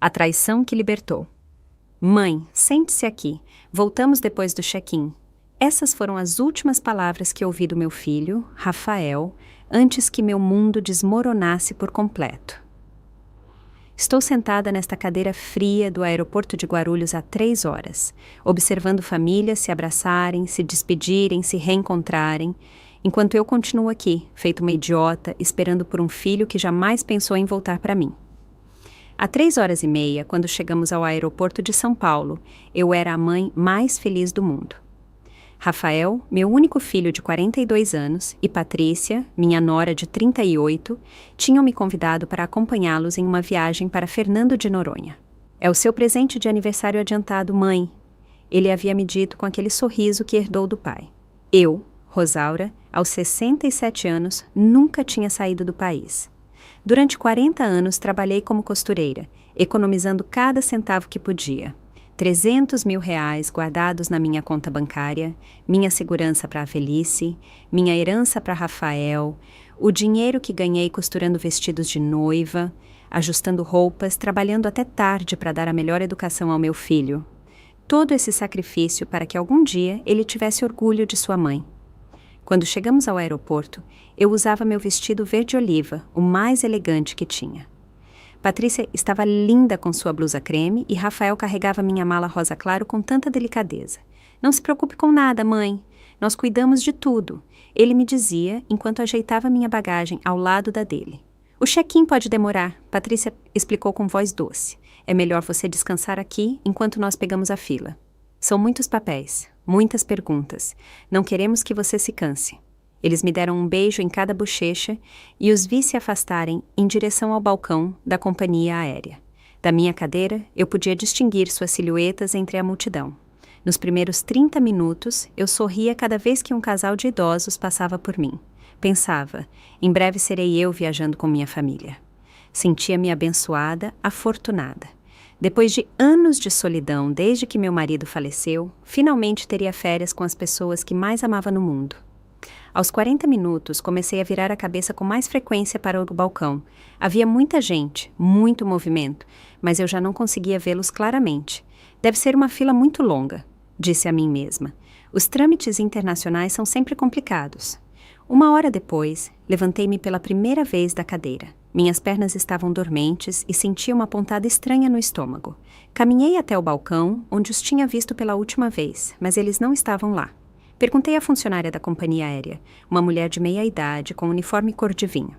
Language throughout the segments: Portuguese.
A traição que libertou. Mãe, sente-se aqui. Voltamos depois do check-in. Essas foram as últimas palavras que ouvi do meu filho, Rafael, antes que meu mundo desmoronasse por completo. Estou sentada nesta cadeira fria do aeroporto de Guarulhos há 3 horas, observando famílias se abraçarem, se despedirem, se reencontrarem, enquanto eu continuo aqui, feito uma idiota, esperando por um filho que jamais pensou em voltar para mim. Há 3h30, quando chegamos ao aeroporto de São Paulo, eu era a mãe mais feliz do mundo. Rafael, meu único filho de 42 anos, e Patrícia, minha nora de 38, tinham me convidado para acompanhá-los em uma viagem para Fernando de Noronha. É o seu presente de aniversário adiantado, mãe. Ele havia me dito com aquele sorriso que herdou do pai. Eu, Rosaura, aos 67 anos, nunca tinha saído do país. Durante 40 anos trabalhei como costureira, economizando cada centavo que podia. 300 mil reais guardados na minha conta bancária, minha segurança para a velhice, minha herança para Rafael, o dinheiro que ganhei costurando vestidos de noiva, ajustando roupas, trabalhando até tarde para dar a melhor educação ao meu filho. Todo esse sacrifício para que algum dia ele tivesse orgulho de sua mãe. Quando chegamos ao aeroporto, eu usava meu vestido verde-oliva, o mais elegante que tinha. Patrícia estava linda com sua blusa creme e Rafael carregava minha mala rosa claro com tanta delicadeza. Não se preocupe com nada, mãe. Nós cuidamos de tudo. Ele me dizia enquanto ajeitava minha bagagem ao lado da dele. O check-in pode demorar, Patrícia explicou com voz doce. É melhor você descansar aqui enquanto nós pegamos a fila. São muitos papéis, muitas perguntas. Não queremos que você se canse. Eles me deram um beijo em cada bochecha e os vi se afastarem em direção ao balcão da companhia aérea. Da minha cadeira, eu podia distinguir suas silhuetas entre a multidão. Nos primeiros 30 minutos, eu sorria cada vez que um casal de idosos passava por mim. Pensava, em breve serei eu viajando com minha família. Sentia-me abençoada, afortunada. Depois de anos de solidão desde que meu marido faleceu, finalmente teria férias com as pessoas que mais amava no mundo. Aos 40 minutos, comecei a virar a cabeça com mais frequência para o balcão. Havia muita gente, muito movimento, mas eu já não conseguia vê-los claramente. Deve ser uma fila muito longa, disse a mim mesma. Os trâmites internacionais são sempre complicados. 1 hora depois, levantei-me pela primeira vez da cadeira. Minhas pernas estavam dormentes e sentia uma pontada estranha no estômago. Caminhei até o balcão, onde os tinha visto pela última vez, mas eles não estavam lá. Perguntei à funcionária da companhia aérea, uma mulher de meia-idade com uniforme cor de vinho.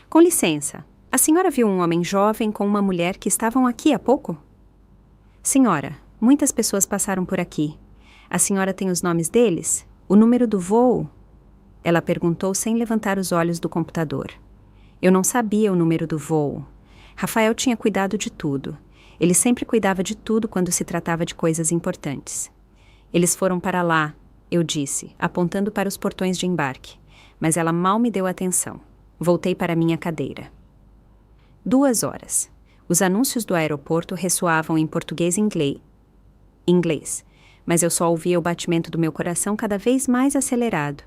Com licença, a senhora viu um homem jovem com uma mulher que estavam aqui há pouco? Senhora, muitas pessoas passaram por aqui. A senhora tem os nomes deles? O número do voo? Ela perguntou sem levantar os olhos do computador. Eu não sabia o número do voo. Rafael tinha cuidado de tudo. Ele sempre cuidava de tudo quando se tratava de coisas importantes. Eles foram para lá, eu disse, apontando para os portões de embarque, mas ela mal me deu atenção. Voltei para minha cadeira. 2 horas. Os anúncios do aeroporto ressoavam em português e inglês, mas eu só ouvia o batimento do meu coração cada vez mais acelerado.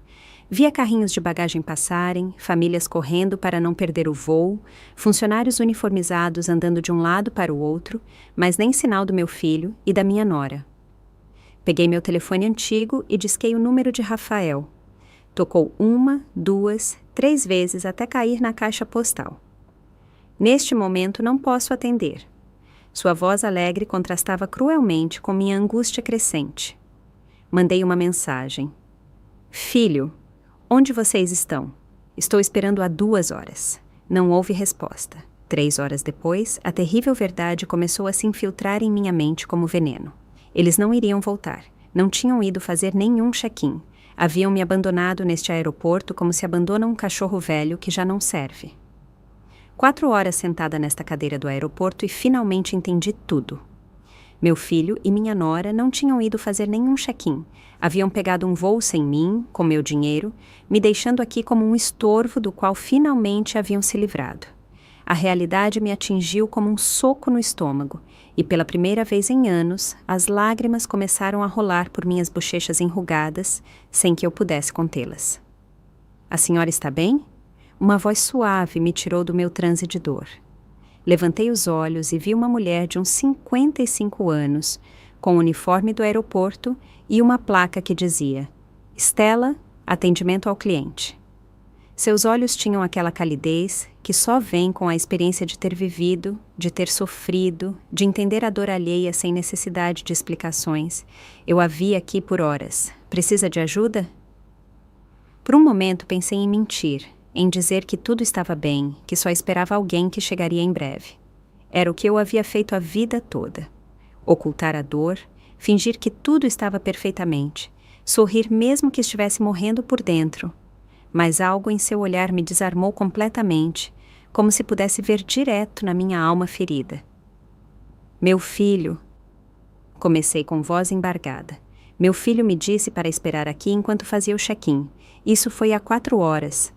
Via carrinhos de bagagem passarem, famílias correndo para não perder o voo, funcionários uniformizados andando de um lado para o outro, mas nem sinal do meu filho e da minha nora. Peguei meu telefone antigo e disquei o número de Rafael. Tocou 1, 2, 3 vezes até cair na caixa postal. Neste momento não posso atender. Sua voz alegre contrastava cruelmente com minha angústia crescente. Mandei uma mensagem. Filho, onde vocês estão? Estou esperando há 2 horas. Não houve resposta. 3 horas depois, a terrível verdade começou a se infiltrar em minha mente como veneno. Eles não iriam voltar. Não tinham ido fazer nenhum check-in. Haviam me abandonado neste aeroporto como se abandona um cachorro velho que já não serve. 4 horas sentada nesta cadeira do aeroporto e finalmente entendi tudo. Meu filho e minha nora não tinham ido fazer nenhum check-in. Haviam pegado um voo sem mim, com meu dinheiro, me deixando aqui como um estorvo do qual finalmente haviam se livrado. A realidade me atingiu como um soco no estômago, e pela primeira vez em anos, as lágrimas começaram a rolar por minhas bochechas enrugadas, sem que eu pudesse contê-las. A senhora está bem? Uma voz suave me tirou do meu transe de dor. Levantei os olhos e vi uma mulher de uns 55 anos, com o uniforme do aeroporto e uma placa que dizia: Stella, atendimento ao cliente. Seus olhos tinham aquela calidez que só vem com a experiência de ter vivido, de ter sofrido, de entender a dor alheia sem necessidade de explicações. Eu a vi aqui por horas. Precisa de ajuda? Por um momento pensei em mentir, em dizer que tudo estava bem, que só esperava alguém que chegaria em breve. Era o que eu havia feito a vida toda. Ocultar a dor, fingir que tudo estava perfeitamente, sorrir mesmo que estivesse morrendo por dentro. Mas algo em seu olhar me desarmou completamente, como se pudesse ver direto na minha alma ferida. Meu filho, comecei com voz embargada. Meu filho me disse para esperar aqui enquanto fazia o check-in. Isso foi há 4 horas.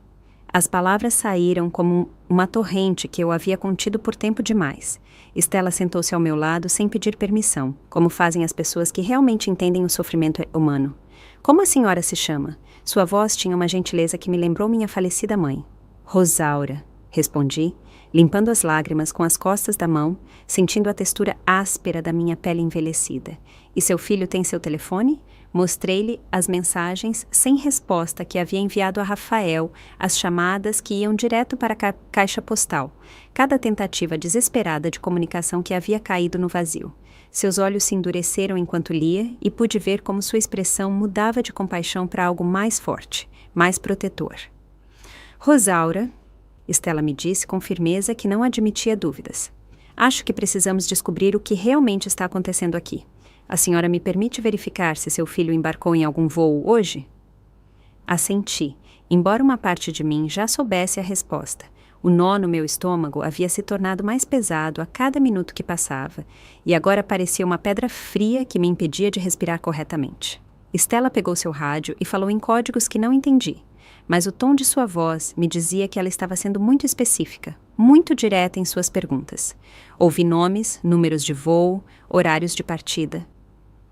As palavras saíram como uma torrente que eu havia contido por tempo demais. Stella sentou-se ao meu lado sem pedir permissão, como fazem as pessoas que realmente entendem o sofrimento humano. Como a senhora se chama? Sua voz tinha uma gentileza que me lembrou minha falecida mãe. Rosaura, respondi, limpando as lágrimas com as costas da mão, sentindo a textura áspera da minha pele envelhecida. E seu filho tem seu telefone? Mostrei-lhe as mensagens sem resposta que havia enviado a Rafael, as chamadas que iam direto para a caixa postal, cada tentativa desesperada de comunicação que havia caído no vazio. Seus olhos se endureceram enquanto lia e pude ver como sua expressão mudava de compaixão para algo mais forte, mais protetor. Rosaura, Stella me disse com firmeza que não admitia dúvidas. Acho que precisamos descobrir o que realmente está acontecendo aqui. A senhora me permite verificar se seu filho embarcou em algum voo hoje? Assenti, embora uma parte de mim já soubesse a resposta. O nó no meu estômago havia se tornado mais pesado a cada minuto que passava, e agora parecia uma pedra fria que me impedia de respirar corretamente. Stella pegou seu rádio e falou em códigos que não entendi, mas o tom de sua voz me dizia que ela estava sendo muito específica, muito direta em suas perguntas. Ouvi nomes, números de voo, horários de partida.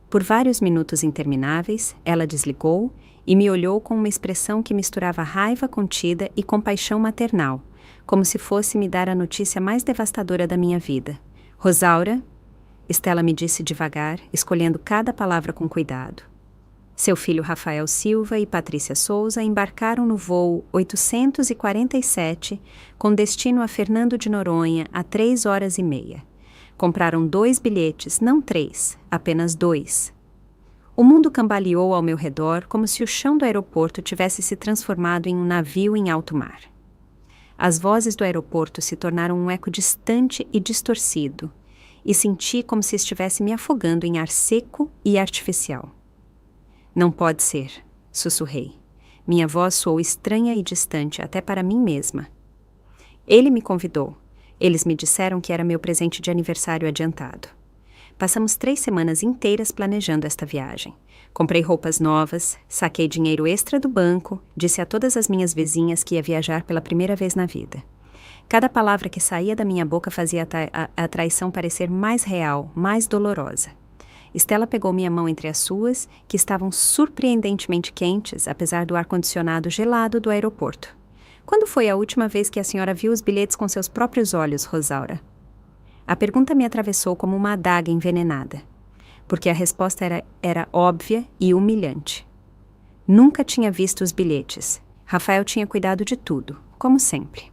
Por vários minutos intermináveis, ela desligou e me olhou com uma expressão que misturava raiva contida e compaixão maternal, como se fosse me dar a notícia mais devastadora da minha vida. Rosaura, Stella me disse devagar, escolhendo cada palavra com cuidado. Seu filho Rafael Silva e Patrícia Souza embarcaram no voo 847 com destino a Fernando de Noronha a 3h30. Compraram 2 bilhetes, não 3, apenas 2. O mundo cambaleou ao meu redor como se o chão do aeroporto tivesse se transformado em um navio em alto mar. As vozes do aeroporto se tornaram um eco distante e distorcido, e senti como se estivesse me afogando em ar seco e artificial. Não pode ser, sussurrei. Minha voz soou estranha e distante até para mim mesma. Ele me convidou. Eles me disseram que era meu presente de aniversário adiantado. Passamos 3 semanas inteiras planejando esta viagem. Comprei roupas novas, saquei dinheiro extra do banco, disse a todas as minhas vizinhas que ia viajar pela primeira vez na vida. Cada palavra que saía da minha boca fazia a traição parecer mais real, mais dolorosa. Stella pegou minha mão entre as suas, que estavam surpreendentemente quentes, apesar do ar-condicionado gelado do aeroporto. Quando foi a última vez que a senhora viu os bilhetes com seus próprios olhos, Rosaura? A pergunta me atravessou como uma adaga envenenada, porque a resposta era óbvia e humilhante. Nunca tinha visto os bilhetes. Rafael tinha cuidado de tudo, como sempre.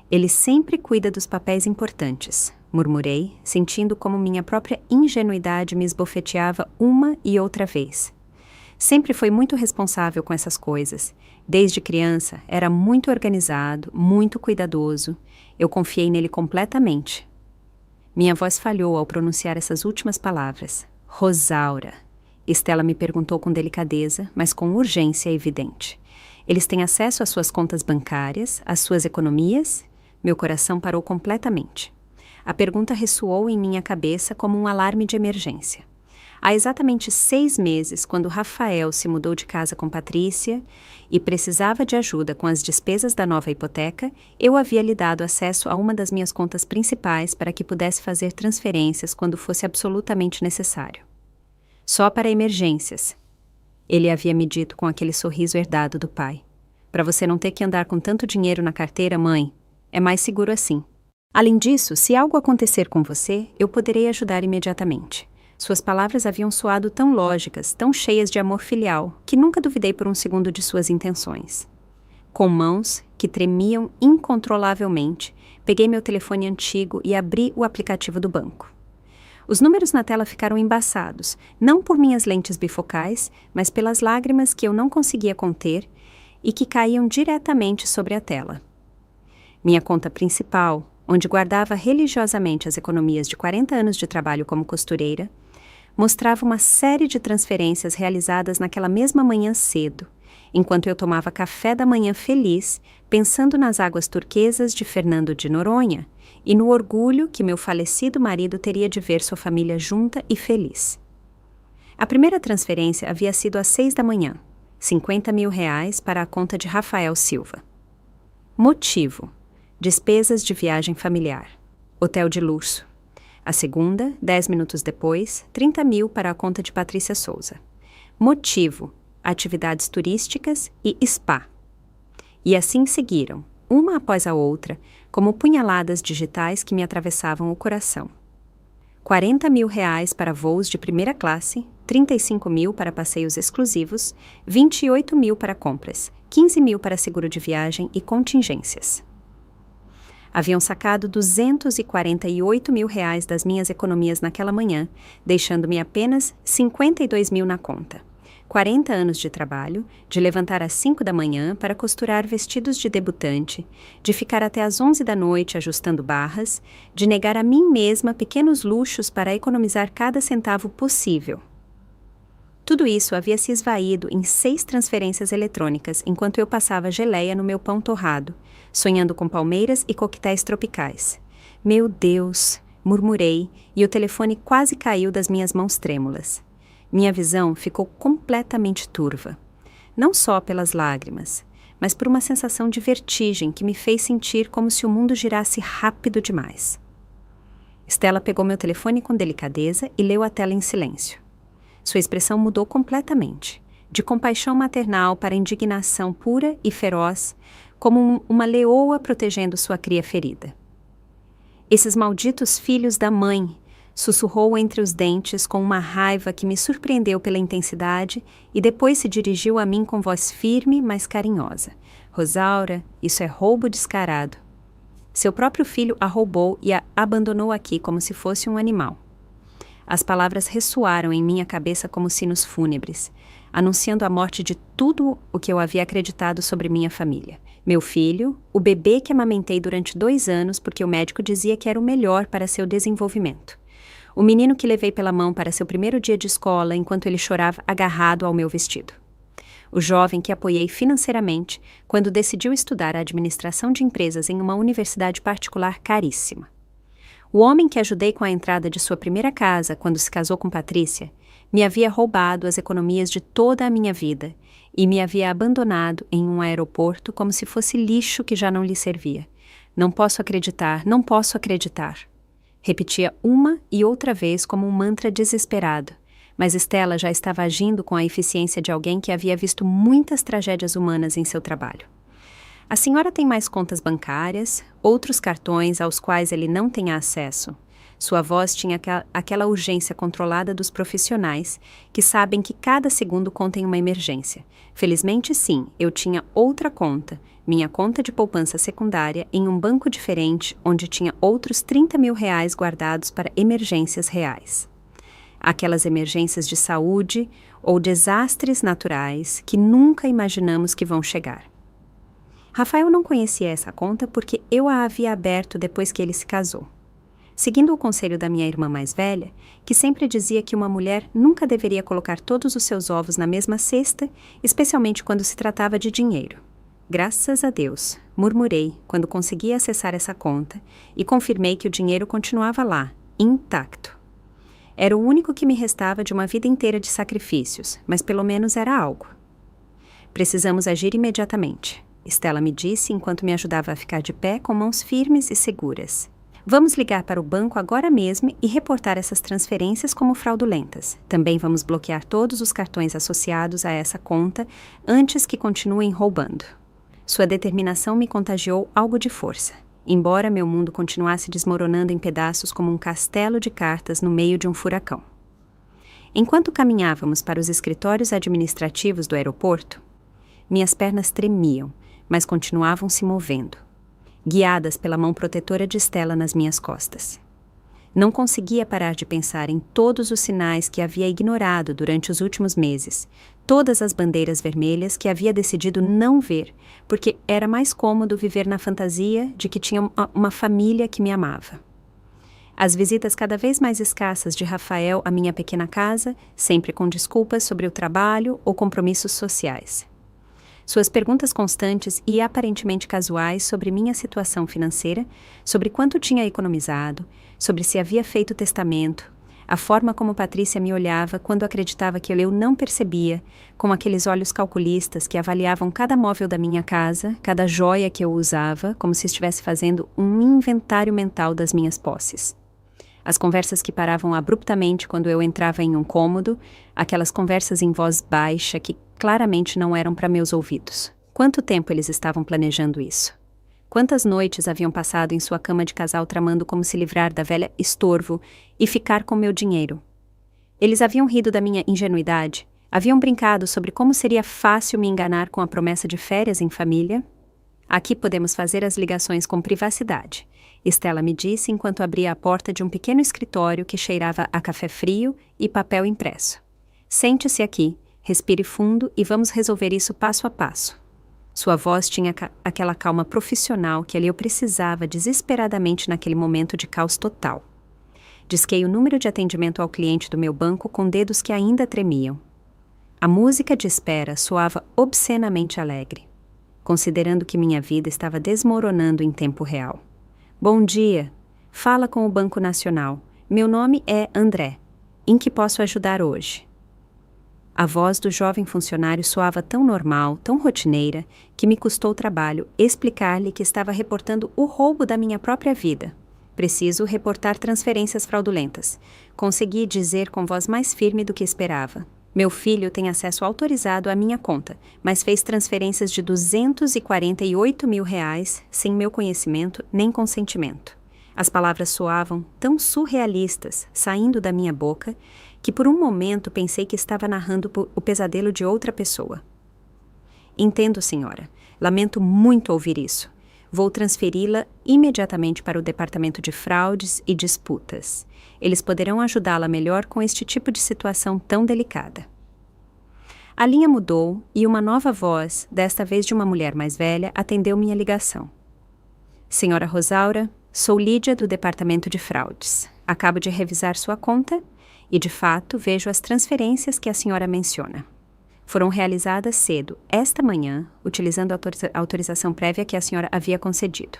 Ele sempre cuida dos papéis importantes, murmurei, sentindo como minha própria ingenuidade me esbofeteava uma e outra vez. Sempre foi muito responsável com essas coisas. Desde criança, era muito organizado, muito cuidadoso. Eu confiei nele completamente. Minha voz falhou ao pronunciar essas últimas palavras. Rosaura. Stella me perguntou com delicadeza, mas com urgência evidente. Eles têm acesso às suas contas bancárias, às suas economias? Meu coração parou completamente. A pergunta ressoou em minha cabeça como um alarme de emergência. Há exatamente 6 meses, quando Rafael se mudou de casa com Patrícia e precisava de ajuda com as despesas da nova hipoteca, eu havia lhe dado acesso a uma das minhas contas principais para que pudesse fazer transferências quando fosse absolutamente necessário. Só para emergências. Ele havia me dito com aquele sorriso herdado do pai. Para você não ter que andar com tanto dinheiro na carteira, mãe, é mais seguro assim. Além disso, se algo acontecer com você, eu poderei ajudar imediatamente. Suas palavras haviam soado tão lógicas, tão cheias de amor filial, que nunca duvidei por um segundo de suas intenções. Com mãos que tremiam incontrolavelmente, peguei meu telefone antigo e abri o aplicativo do banco. Os números na tela ficaram embaçados, não por minhas lentes bifocais, mas pelas lágrimas que eu não conseguia conter e que caíam diretamente sobre a tela. Minha conta principal, onde guardava religiosamente as economias de 40 anos de trabalho como costureira, mostrava uma série de transferências realizadas naquela mesma manhã cedo, enquanto eu tomava café da manhã feliz, pensando nas águas turquesas de Fernando de Noronha e no orgulho que meu falecido marido teria de ver sua família junta e feliz. A primeira transferência havia sido às 6 da manhã, R$50 mil para a conta de Rafael Silva. Motivo: despesas de viagem familiar. Hotel de luxo. A segunda, 10 minutos depois, 30 mil para a conta de Patrícia Souza. Motivo: atividades turísticas e spa. E assim seguiram, uma após a outra, como punhaladas digitais que me atravessavam o coração. 40 mil para voos de primeira classe, 35 mil para passeios exclusivos, 28 mil para compras, 15 mil para seguro de viagem e contingências. Haviam sacado 248 mil das minhas economias naquela manhã, deixando-me apenas 52 mil na conta. 40 anos de trabalho, de levantar às 5 da manhã para costurar vestidos de debutante, de ficar até às 11 da noite ajustando barras, de negar a mim mesma pequenos luxos para economizar cada centavo possível. Tudo isso havia se esvaído em 6 transferências eletrônicas enquanto eu passava geleia no meu pão torrado, sonhando com palmeiras e coquetéis tropicais. Meu Deus! Murmurei, e o telefone quase caiu das minhas mãos trêmulas. Minha visão ficou completamente turva. Não só pelas lágrimas, mas por uma sensação de vertigem que me fez sentir como se o mundo girasse rápido demais. Stella pegou meu telefone com delicadeza e leu a tela em silêncio. Sua expressão mudou completamente, de compaixão maternal para indignação pura e feroz, como uma leoa protegendo sua cria ferida. Esses malditos filhos da mãe! Sussurrou entre os dentes com uma raiva que me surpreendeu pela intensidade e depois se dirigiu a mim com voz firme, mas carinhosa. Rosaura, isso é roubo descarado. Seu próprio filho a roubou e a abandonou aqui como se fosse um animal. As palavras ressoaram em minha cabeça como sinos fúnebres, anunciando a morte de tudo o que eu havia acreditado sobre minha família. Meu filho, o bebê que amamentei durante 2 anos porque o médico dizia que era o melhor para seu desenvolvimento. O menino que levei pela mão para seu primeiro dia de escola enquanto ele chorava agarrado ao meu vestido. O jovem que apoiei financeiramente quando decidiu estudar a administração de empresas em uma universidade particular caríssima. O homem que ajudei com a entrada de sua primeira casa quando se casou com Patrícia me havia roubado as economias de toda a minha vida e me havia abandonado em um aeroporto como se fosse lixo que já não lhe servia. Não posso acreditar, não posso acreditar. Repetia uma e outra vez como um mantra desesperado, mas Stella já estava agindo com a eficiência de alguém que havia visto muitas tragédias humanas em seu trabalho. A senhora tem mais contas bancárias, outros cartões aos quais ele não tem acesso. Sua voz tinha aquela urgência controlada dos profissionais que sabem que cada segundo conta em uma emergência. Felizmente, sim, eu tinha outra conta, minha conta de poupança secundária, em um banco diferente, onde tinha outros 30 mil guardados para emergências reais. Aquelas emergências de saúde ou desastres naturais que nunca imaginamos que vão chegar. Rafael não conhecia essa conta porque eu a havia aberto depois que ele se casou. Seguindo o conselho da minha irmã mais velha, que sempre dizia que uma mulher nunca deveria colocar todos os seus ovos na mesma cesta, especialmente quando se tratava de dinheiro. Graças a Deus, murmurei quando consegui acessar essa conta e confirmei que o dinheiro continuava lá, intacto. Era o único que me restava de uma vida inteira de sacrifícios, mas pelo menos era algo. Precisamos agir imediatamente, Stella me disse enquanto me ajudava a ficar de pé com mãos firmes e seguras. Vamos ligar para o banco agora mesmo e reportar essas transferências como fraudulentas. Também vamos bloquear todos os cartões associados a essa conta antes que continuem roubando. Sua determinação me contagiou algo de força. embora meu mundo continuasse desmoronando em pedaços como um castelo de cartas no meio de um furacão. Enquanto caminhávamos para os escritórios administrativos do aeroporto, minhas pernas tremiam, mas continuavam se movendo, guiadas pela mão protetora de Stella nas minhas costas. Não conseguia parar de pensar em todos os sinais que havia ignorado durante os últimos meses, todas as bandeiras vermelhas que havia decidido não ver, porque era mais cômodo viver na fantasia de que tinha uma família que me amava. As visitas cada vez mais escassas de Rafael à minha pequena casa, sempre com desculpas sobre o trabalho ou compromissos sociais. Suas perguntas constantes e aparentemente casuais sobre minha situação financeira, sobre quanto tinha economizado, sobre se havia feito testamento, a forma como Patrícia me olhava quando acreditava que eu não percebia, com aqueles olhos calculistas que avaliavam cada móvel da minha casa, cada joia que eu usava, como se estivesse fazendo um inventário mental das minhas posses. As conversas que paravam abruptamente quando eu entrava em um cômodo, aquelas conversas em voz baixa que claramente não eram para meus ouvidos. Quanto tempo eles estavam planejando isso? Quantas noites haviam passado em sua cama de casal tramando como se livrar da velha estorvo e ficar com meu dinheiro? Eles haviam rido da minha ingenuidade? Haviam brincado sobre como seria fácil me enganar com a promessa de férias em família? Aqui podemos fazer as ligações com privacidade, Stella me disse enquanto abria a porta de um pequeno escritório que cheirava a café frio e papel impresso. Sente-se aqui, respire fundo e vamos resolver isso passo a passo. Sua voz tinha aquela calma profissional que ali eu precisava desesperadamente naquele momento de caos total. Disquei o número de atendimento ao cliente do meu banco com dedos que ainda tremiam. A música de espera soava obscenamente alegre, considerando que minha vida estava desmoronando em tempo real. Bom dia. Fala com o Banco Nacional. Meu nome é André. Em que posso ajudar hoje? A voz do jovem funcionário soava tão normal, tão rotineira, que me custou trabalho explicar-lhe que estava reportando o roubo da minha própria vida. Preciso reportar transferências fraudulentas. Consegui dizer com voz mais firme do que esperava. Meu filho tem acesso autorizado à minha conta, mas fez transferências de R$248 mil sem meu conhecimento nem consentimento. As palavras soavam tão surrealistas, saindo da minha boca, que por um momento pensei que estava narrando o pesadelo de outra pessoa. Entendo, senhora. Lamento muito ouvir isso. Vou transferi-la imediatamente para o Departamento de Fraudes e Disputas. Eles poderão ajudá-la melhor com este tipo de situação tão delicada. A linha mudou e uma nova voz, desta vez de uma mulher mais velha, atendeu minha ligação. Senhora Rosaura, sou Lídia do Departamento de Fraudes. Acabo de revisar sua conta e, de fato, vejo as transferências que a senhora menciona. Foram realizadas cedo, esta manhã, utilizando a autorização prévia que a senhora havia concedido.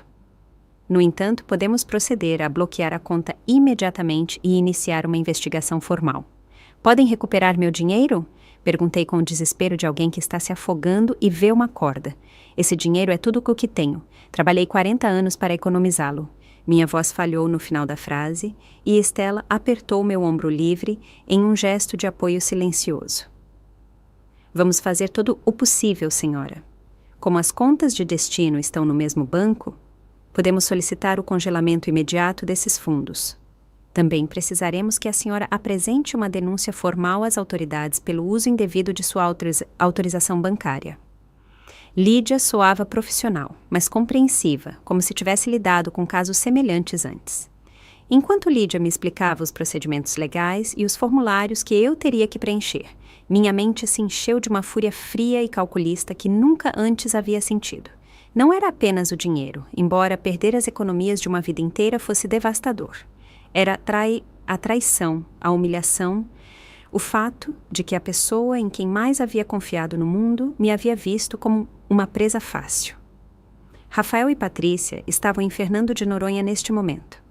No entanto, podemos proceder a bloquear a conta imediatamente e iniciar uma investigação formal. Podem recuperar meu dinheiro? Perguntei com o desespero de alguém que está se afogando e vê uma corda. Esse dinheiro é tudo o que tenho. Trabalhei 40 anos para economizá-lo. Minha voz falhou no final da frase e Stella apertou meu ombro livre em um gesto de apoio silencioso. Vamos fazer todo o possível, senhora. Como as contas de destino estão no mesmo banco, podemos solicitar o congelamento imediato desses fundos. Também precisaremos que a senhora apresente uma denúncia formal às autoridades pelo uso indevido de sua autorização bancária. Lídia soava profissional, mas compreensiva, como se tivesse lidado com casos semelhantes antes. Enquanto Lídia me explicava os procedimentos legais e os formulários que eu teria que preencher, minha mente se encheu de uma fúria fria e calculista que nunca antes havia sentido. Não era apenas o dinheiro, embora perder as economias de uma vida inteira fosse devastador. Era a traição, a humilhação, o fato de que a pessoa em quem mais havia confiado no mundo me havia visto como uma presa fácil. Rafael e Patrícia estavam em Fernando de Noronha neste momento,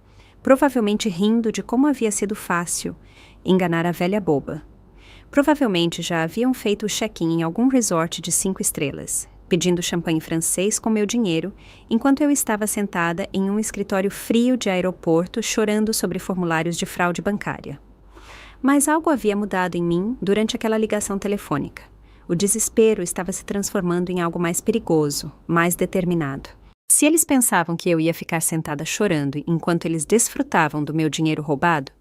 provavelmente rindo de como havia sido fácil enganar a velha boba. Provavelmente já haviam feito o check-in em algum resort de 5 estrelas, pedindo champanhe francês com meu dinheiro, enquanto eu estava sentada em um escritório frio de aeroporto chorando sobre formulários de fraude bancária. Mas algo havia mudado em mim durante aquela ligação telefônica. O desespero estava se transformando em algo mais perigoso, mais determinado. Se eles pensavam que eu ia ficar sentada chorando enquanto eles desfrutavam do meu dinheiro roubado,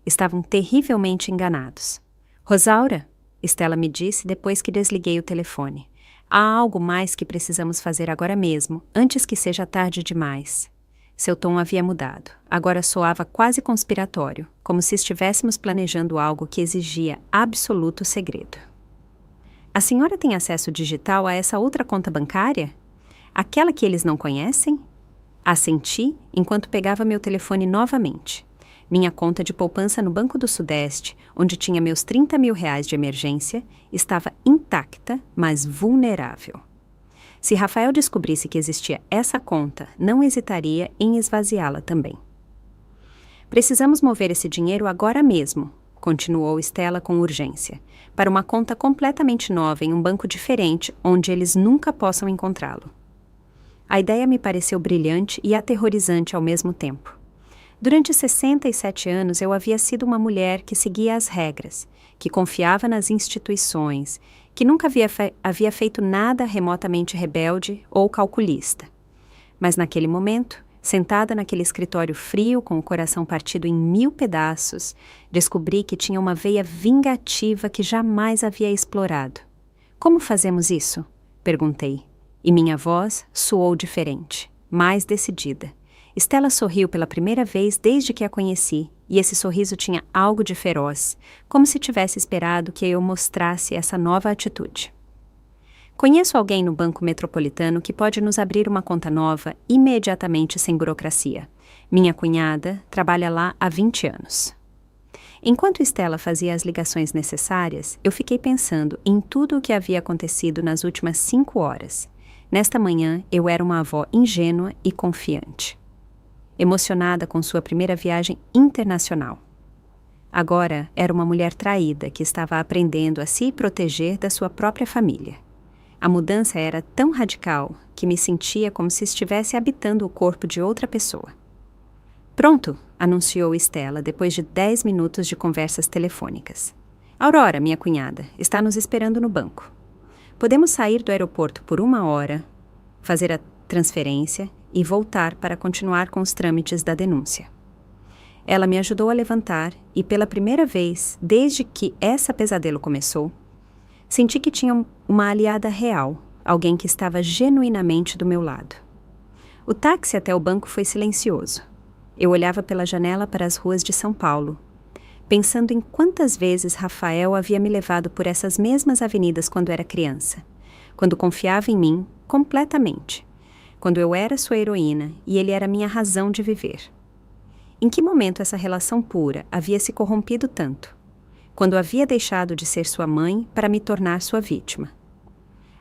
estavam terrivelmente enganados. Rosaura, Stella me disse depois que desliguei o telefone. Há algo mais que precisamos fazer agora mesmo, antes que seja tarde demais. Seu tom havia mudado. Agora soava quase conspiratório, como se estivéssemos planejando algo que exigia absoluto segredo. A senhora tem acesso digital a essa outra conta bancária? Aquela que eles não conhecem? Assenti enquanto pegava meu telefone novamente. Minha conta de poupança no Banco do Sudeste, onde tinha meus 30 mil reais de emergência, estava intacta, mas vulnerável. Se Rafael descobrisse que existia essa conta, não hesitaria em esvaziá-la também. Precisamos mover esse dinheiro agora mesmo, continuou Stella com urgência, para uma conta completamente nova em um banco diferente onde eles nunca possam encontrá-lo. A ideia me pareceu brilhante e aterrorizante ao mesmo tempo. Durante 67 anos eu havia sido uma mulher que seguia as regras, que confiava nas instituições, que nunca havia feito nada remotamente rebelde ou calculista. Mas naquele momento, sentada naquele escritório frio com o coração partido em 1000 pedaços, descobri que tinha uma veia vingativa que jamais havia explorado. Como fazemos isso? Perguntei. E minha voz soou diferente, mais decidida. Stella sorriu pela primeira vez desde que a conheci, e esse sorriso tinha algo de feroz, como se tivesse esperado que eu mostrasse essa nova atitude. Conheço alguém no Banco Metropolitano que pode nos abrir uma conta nova imediatamente sem burocracia. Minha cunhada trabalha lá há 20 anos. Enquanto Stella fazia as ligações necessárias, eu fiquei pensando em tudo o que havia acontecido nas últimas 5 horas. Nesta manhã, eu era uma avó ingênua e confiante, emocionada com sua primeira viagem internacional. Agora era uma mulher traída que estava aprendendo a se proteger da sua própria família. A mudança era tão radical que me sentia como se estivesse habitando o corpo de outra pessoa. Pronto, anunciou Stella depois de 10 minutos de conversas telefônicas. Aurora, minha cunhada, está nos esperando no banco. Podemos sair do aeroporto por 1 hora, fazer a transferência e voltar para continuar com os trâmites da denúncia. Ela me ajudou a levantar e, pela primeira vez, desde que essa pesadelo começou, senti que tinha uma aliada real, alguém que estava genuinamente do meu lado. O táxi até o banco foi silencioso. Eu olhava pela janela para as ruas de São Paulo, pensando em quantas vezes Rafael havia me levado por essas mesmas avenidas quando era criança, quando confiava em mim completamente, quando eu era sua heroína e ele era minha razão de viver. Em que momento essa relação pura havia se corrompido tanto? Quando havia deixado de ser sua mãe para me tornar sua vítima.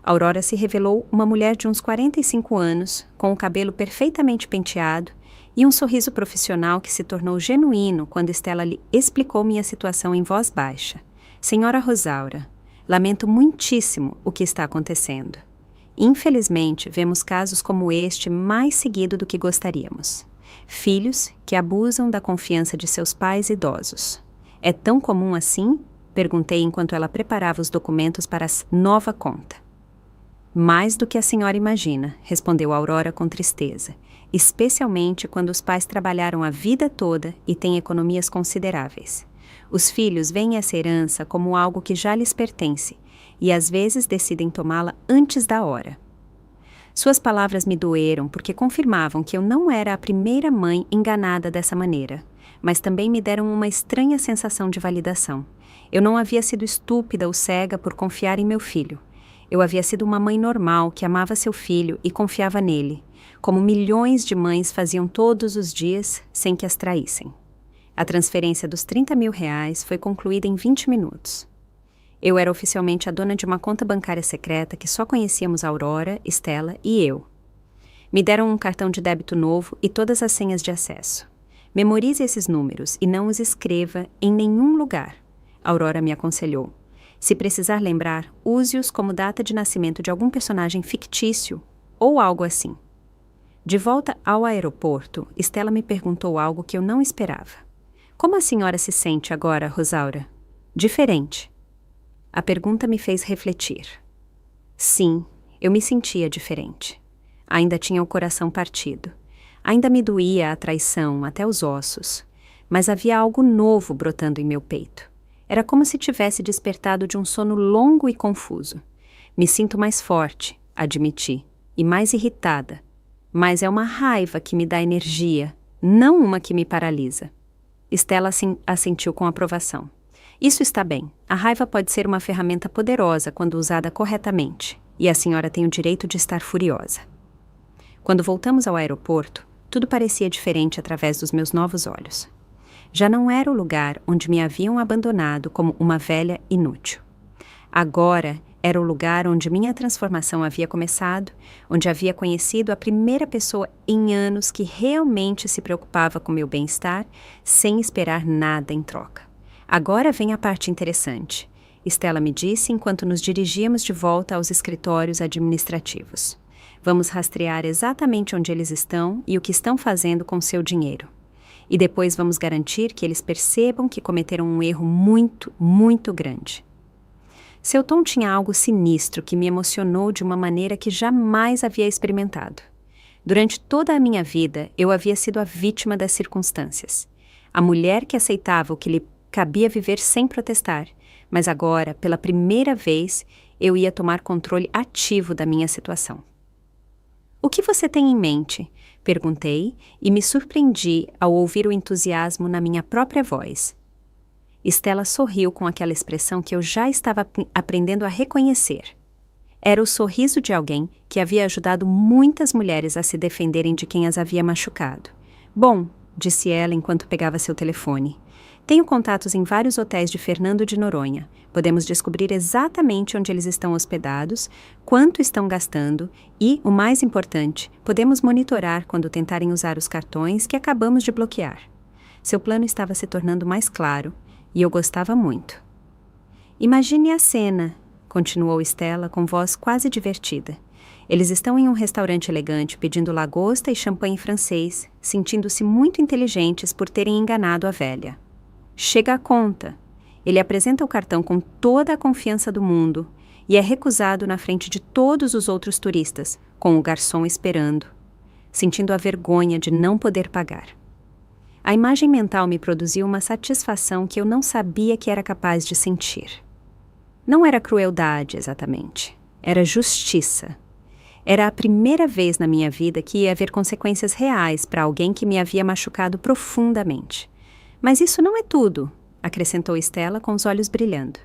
Aurora se revelou uma mulher de uns 45 anos, com o cabelo perfeitamente penteado e um sorriso profissional que se tornou genuíno quando Stella lhe explicou minha situação em voz baixa. Senhora Rosaura, lamento muitíssimo o que está acontecendo. Infelizmente, vemos casos como este mais seguido do que gostaríamos. Filhos que abusam da confiança de seus pais idosos. É tão comum assim? Perguntei enquanto ela preparava os documentos para a nova conta. Mais do que a senhora imagina, respondeu Aurora com tristeza, especialmente quando os pais trabalharam a vida toda e têm economias consideráveis. Os filhos veem essa herança como algo que já lhes pertence e às vezes decidem tomá-la antes da hora. Suas palavras me doeram porque confirmavam que eu não era a primeira mãe enganada dessa maneira, mas também me deram uma estranha sensação de validação. Eu não havia sido estúpida ou cega por confiar em meu filho. Eu havia sido uma mãe normal que amava seu filho e confiava nele, como milhões de mães faziam todos os dias sem que as traíssem. A transferência dos 30 mil reais foi concluída em 20 minutos. Eu era oficialmente a dona de uma conta bancária secreta que só conhecíamos Aurora, Stella e eu. Me deram um cartão de débito novo e todas as senhas de acesso. Memorize esses números e não os escreva em nenhum lugar, Aurora me aconselhou. Se precisar lembrar, use-os como data de nascimento de algum personagem fictício ou algo assim. De volta ao aeroporto, Stella me perguntou algo que eu não esperava. Como a senhora se sente agora, Rosaura? Diferente. A pergunta me fez refletir. Sim, eu me sentia diferente. Ainda tinha o coração partido. Ainda me doía a traição até os ossos. Mas havia algo novo brotando em meu peito. Era como se tivesse despertado de um sono longo e confuso. Me sinto mais forte, admiti, e mais irritada. Mas é uma raiva que me dá energia, não uma que me paralisa. Stella assentiu com aprovação. Isso está bem. A raiva pode ser uma ferramenta poderosa quando usada corretamente, e a senhora tem o direito de estar furiosa. Quando voltamos ao aeroporto, tudo parecia diferente através dos meus novos olhos. Já não era o lugar onde me haviam abandonado como uma velha inútil. Agora era o lugar onde minha transformação havia começado, onde havia conhecido a primeira pessoa em anos que realmente se preocupava com meu bem-estar, sem esperar nada em troca. Agora vem a parte interessante, Stella me disse enquanto nos dirigíamos de volta aos escritórios administrativos. Vamos rastrear exatamente onde eles estão e o que estão fazendo com seu dinheiro. E depois vamos garantir que eles percebam que cometeram um erro muito, muito grande. Seu tom tinha algo sinistro que me emocionou de uma maneira que jamais havia experimentado. Durante toda a minha vida, eu havia sido a vítima das circunstâncias. A mulher que aceitava o que lhe cabia viver sem protestar, mas agora, pela primeira vez, eu ia tomar controle ativo da minha situação. O que você tem em mente? Perguntei e me surpreendi ao ouvir o entusiasmo na minha própria voz. Stella sorriu com aquela expressão que eu já estava aprendendo a reconhecer. Era o sorriso de alguém que havia ajudado muitas mulheres a se defenderem de quem as havia machucado. Bom, disse ela enquanto pegava seu telefone. Tenho contatos em vários hotéis de Fernando de Noronha. Podemos descobrir exatamente onde eles estão hospedados, quanto estão gastando e, o mais importante, podemos monitorar quando tentarem usar os cartões que acabamos de bloquear. Seu plano estava se tornando mais claro e eu gostava muito. Imagine a cena, continuou Stella com voz quase divertida. Eles estão em um restaurante elegante pedindo lagosta e champanhe francês, sentindo-se muito inteligentes por terem enganado a velha. Chega a conta. Ele apresenta o cartão com toda a confiança do mundo e é recusado na frente de todos os outros turistas, com o garçom esperando, sentindo a vergonha de não poder pagar. A imagem mental me produziu uma satisfação que eu não sabia que era capaz de sentir. Não era crueldade, exatamente. Era justiça. Era a primeira vez na minha vida que ia haver consequências reais para alguém que me havia machucado profundamente. Mas isso não é tudo, acrescentou Stella com os olhos brilhando.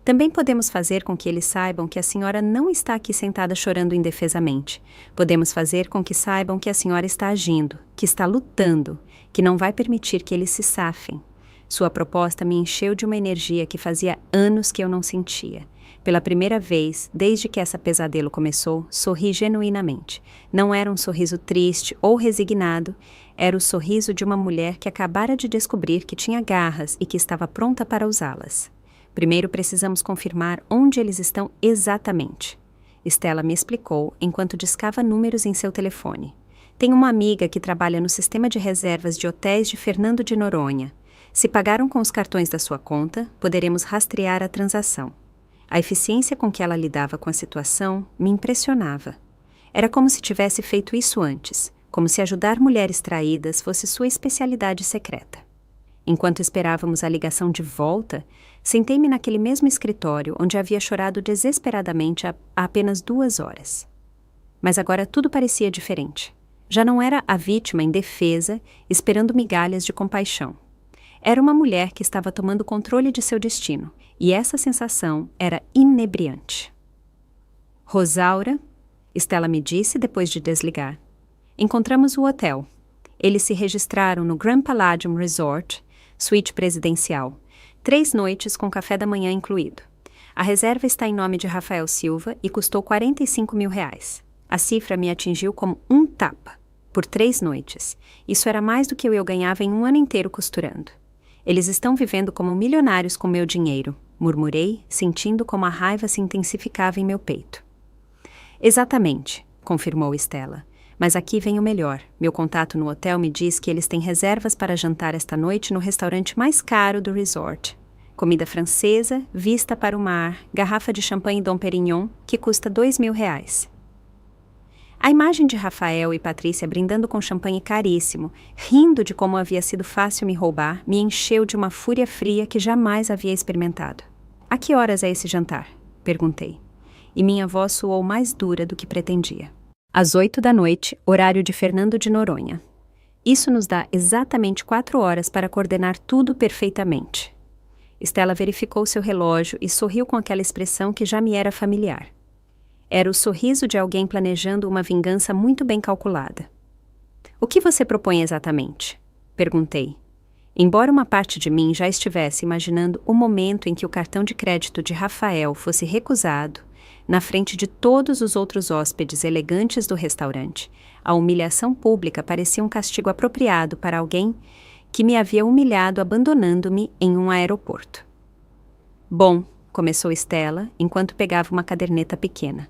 Também podemos fazer com que eles saibam que a senhora não está aqui sentada chorando indefesamente. Podemos fazer com que saibam que a senhora está agindo, que está lutando, que não vai permitir que eles se safem. Sua proposta me encheu de uma energia que fazia anos que eu não sentia. Pela primeira vez, desde que essa pesadelo começou, sorri genuinamente. Não era um sorriso triste ou resignado, era o sorriso de uma mulher que acabara de descobrir que tinha garras e que estava pronta para usá-las. Primeiro precisamos confirmar onde eles estão exatamente. Stella me explicou enquanto discava números em seu telefone. Tenho uma amiga que trabalha no sistema de reservas de hotéis de Fernando de Noronha. Se pagaram com os cartões da sua conta, poderemos rastrear a transação. A eficiência com que ela lidava com a situação me impressionava. Era como se tivesse feito isso antes, como se ajudar mulheres traídas fosse sua especialidade secreta. Enquanto esperávamos a ligação de volta, sentei-me naquele mesmo escritório onde havia chorado desesperadamente há apenas 2 horas. Mas agora tudo parecia diferente. Já não era a vítima indefesa, esperando migalhas de compaixão. Era uma mulher que estava tomando controle de seu destino, e essa sensação era inebriante. Rosaura, Stella me disse depois de desligar. Encontramos o hotel. Eles se registraram no Grand Palladium Resort, suíte presidencial. 3 noites com café da manhã incluído. A reserva está em nome de Rafael Silva e custou R$45 mil. A cifra me atingiu como um tapa. Por 3 noites. Isso era mais do que eu ganhava em um ano inteiro costurando. Eles estão vivendo como milionários com meu dinheiro, murmurei, sentindo como a raiva se intensificava em meu peito. Exatamente, confirmou Stella. Mas aqui vem o melhor. Meu contato no hotel me diz que eles têm reservas para jantar esta noite no restaurante mais caro do resort. Comida francesa, vista para o mar, garrafa de champanhe Dom Pérignon, que custa R$2 mil. A imagem de Rafael e Patrícia brindando com champanhe caríssimo, rindo de como havia sido fácil me roubar, me encheu de uma fúria fria que jamais havia experimentado. "A que horas é esse jantar?" perguntei. E minha voz soou mais dura do que pretendia. "Às 8 da noite, horário de Fernando de Noronha. Isso nos dá exatamente 4 horas para coordenar tudo perfeitamente." Stella verificou seu relógio e sorriu com aquela expressão que já me era familiar. Era o sorriso de alguém planejando uma vingança muito bem calculada. "O que você propõe exatamente?" perguntei. Embora uma parte de mim já estivesse imaginando o momento em que o cartão de crédito de Rafael fosse recusado, na frente de todos os outros hóspedes elegantes do restaurante, a humilhação pública parecia um castigo apropriado para alguém que me havia humilhado abandonando-me em um aeroporto. "Bom", começou Stella, enquanto pegava uma caderneta pequena.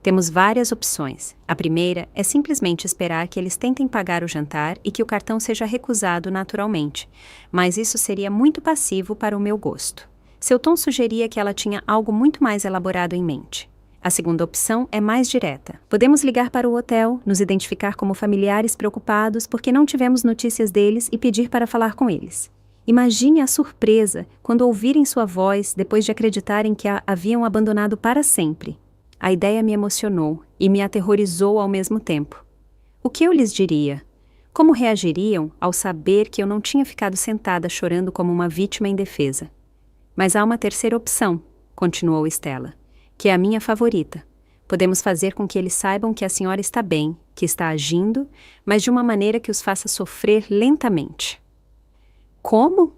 "Temos várias opções. A primeira é simplesmente esperar que eles tentem pagar o jantar e que o cartão seja recusado naturalmente, mas isso seria muito passivo para o meu gosto." Seu tom sugeria que ela tinha algo muito mais elaborado em mente. A segunda opção é mais direta. "Podemos ligar para o hotel, nos identificar como familiares preocupados porque não tivemos notícias deles e pedir para falar com eles. Imagine a surpresa quando ouvirem sua voz depois de acreditarem que a haviam abandonado para sempre." A ideia me emocionou e me aterrorizou ao mesmo tempo. O que eu lhes diria? Como reagiriam ao saber que eu não tinha ficado sentada chorando como uma vítima indefesa? "Mas há uma terceira opção", continuou Stella, "que é a minha favorita. Podemos fazer com que eles saibam que a senhora está bem, que está agindo, mas de uma maneira que os faça sofrer lentamente." "Como?"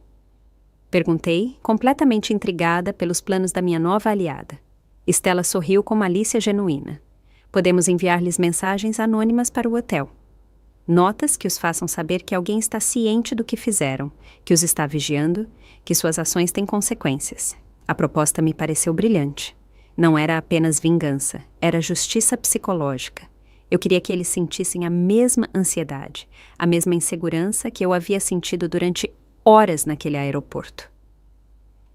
perguntei, completamente intrigada pelos planos da minha nova aliada. Stella sorriu com malícia genuína. "Podemos enviar-lhes mensagens anônimas para o hotel. Notas que os façam saber que alguém está ciente do que fizeram, que os está vigiando, que suas ações têm consequências." A proposta me pareceu brilhante. Não era apenas vingança, era justiça psicológica. Eu queria que eles sentissem a mesma ansiedade, a mesma insegurança que eu havia sentido durante horas naquele aeroporto.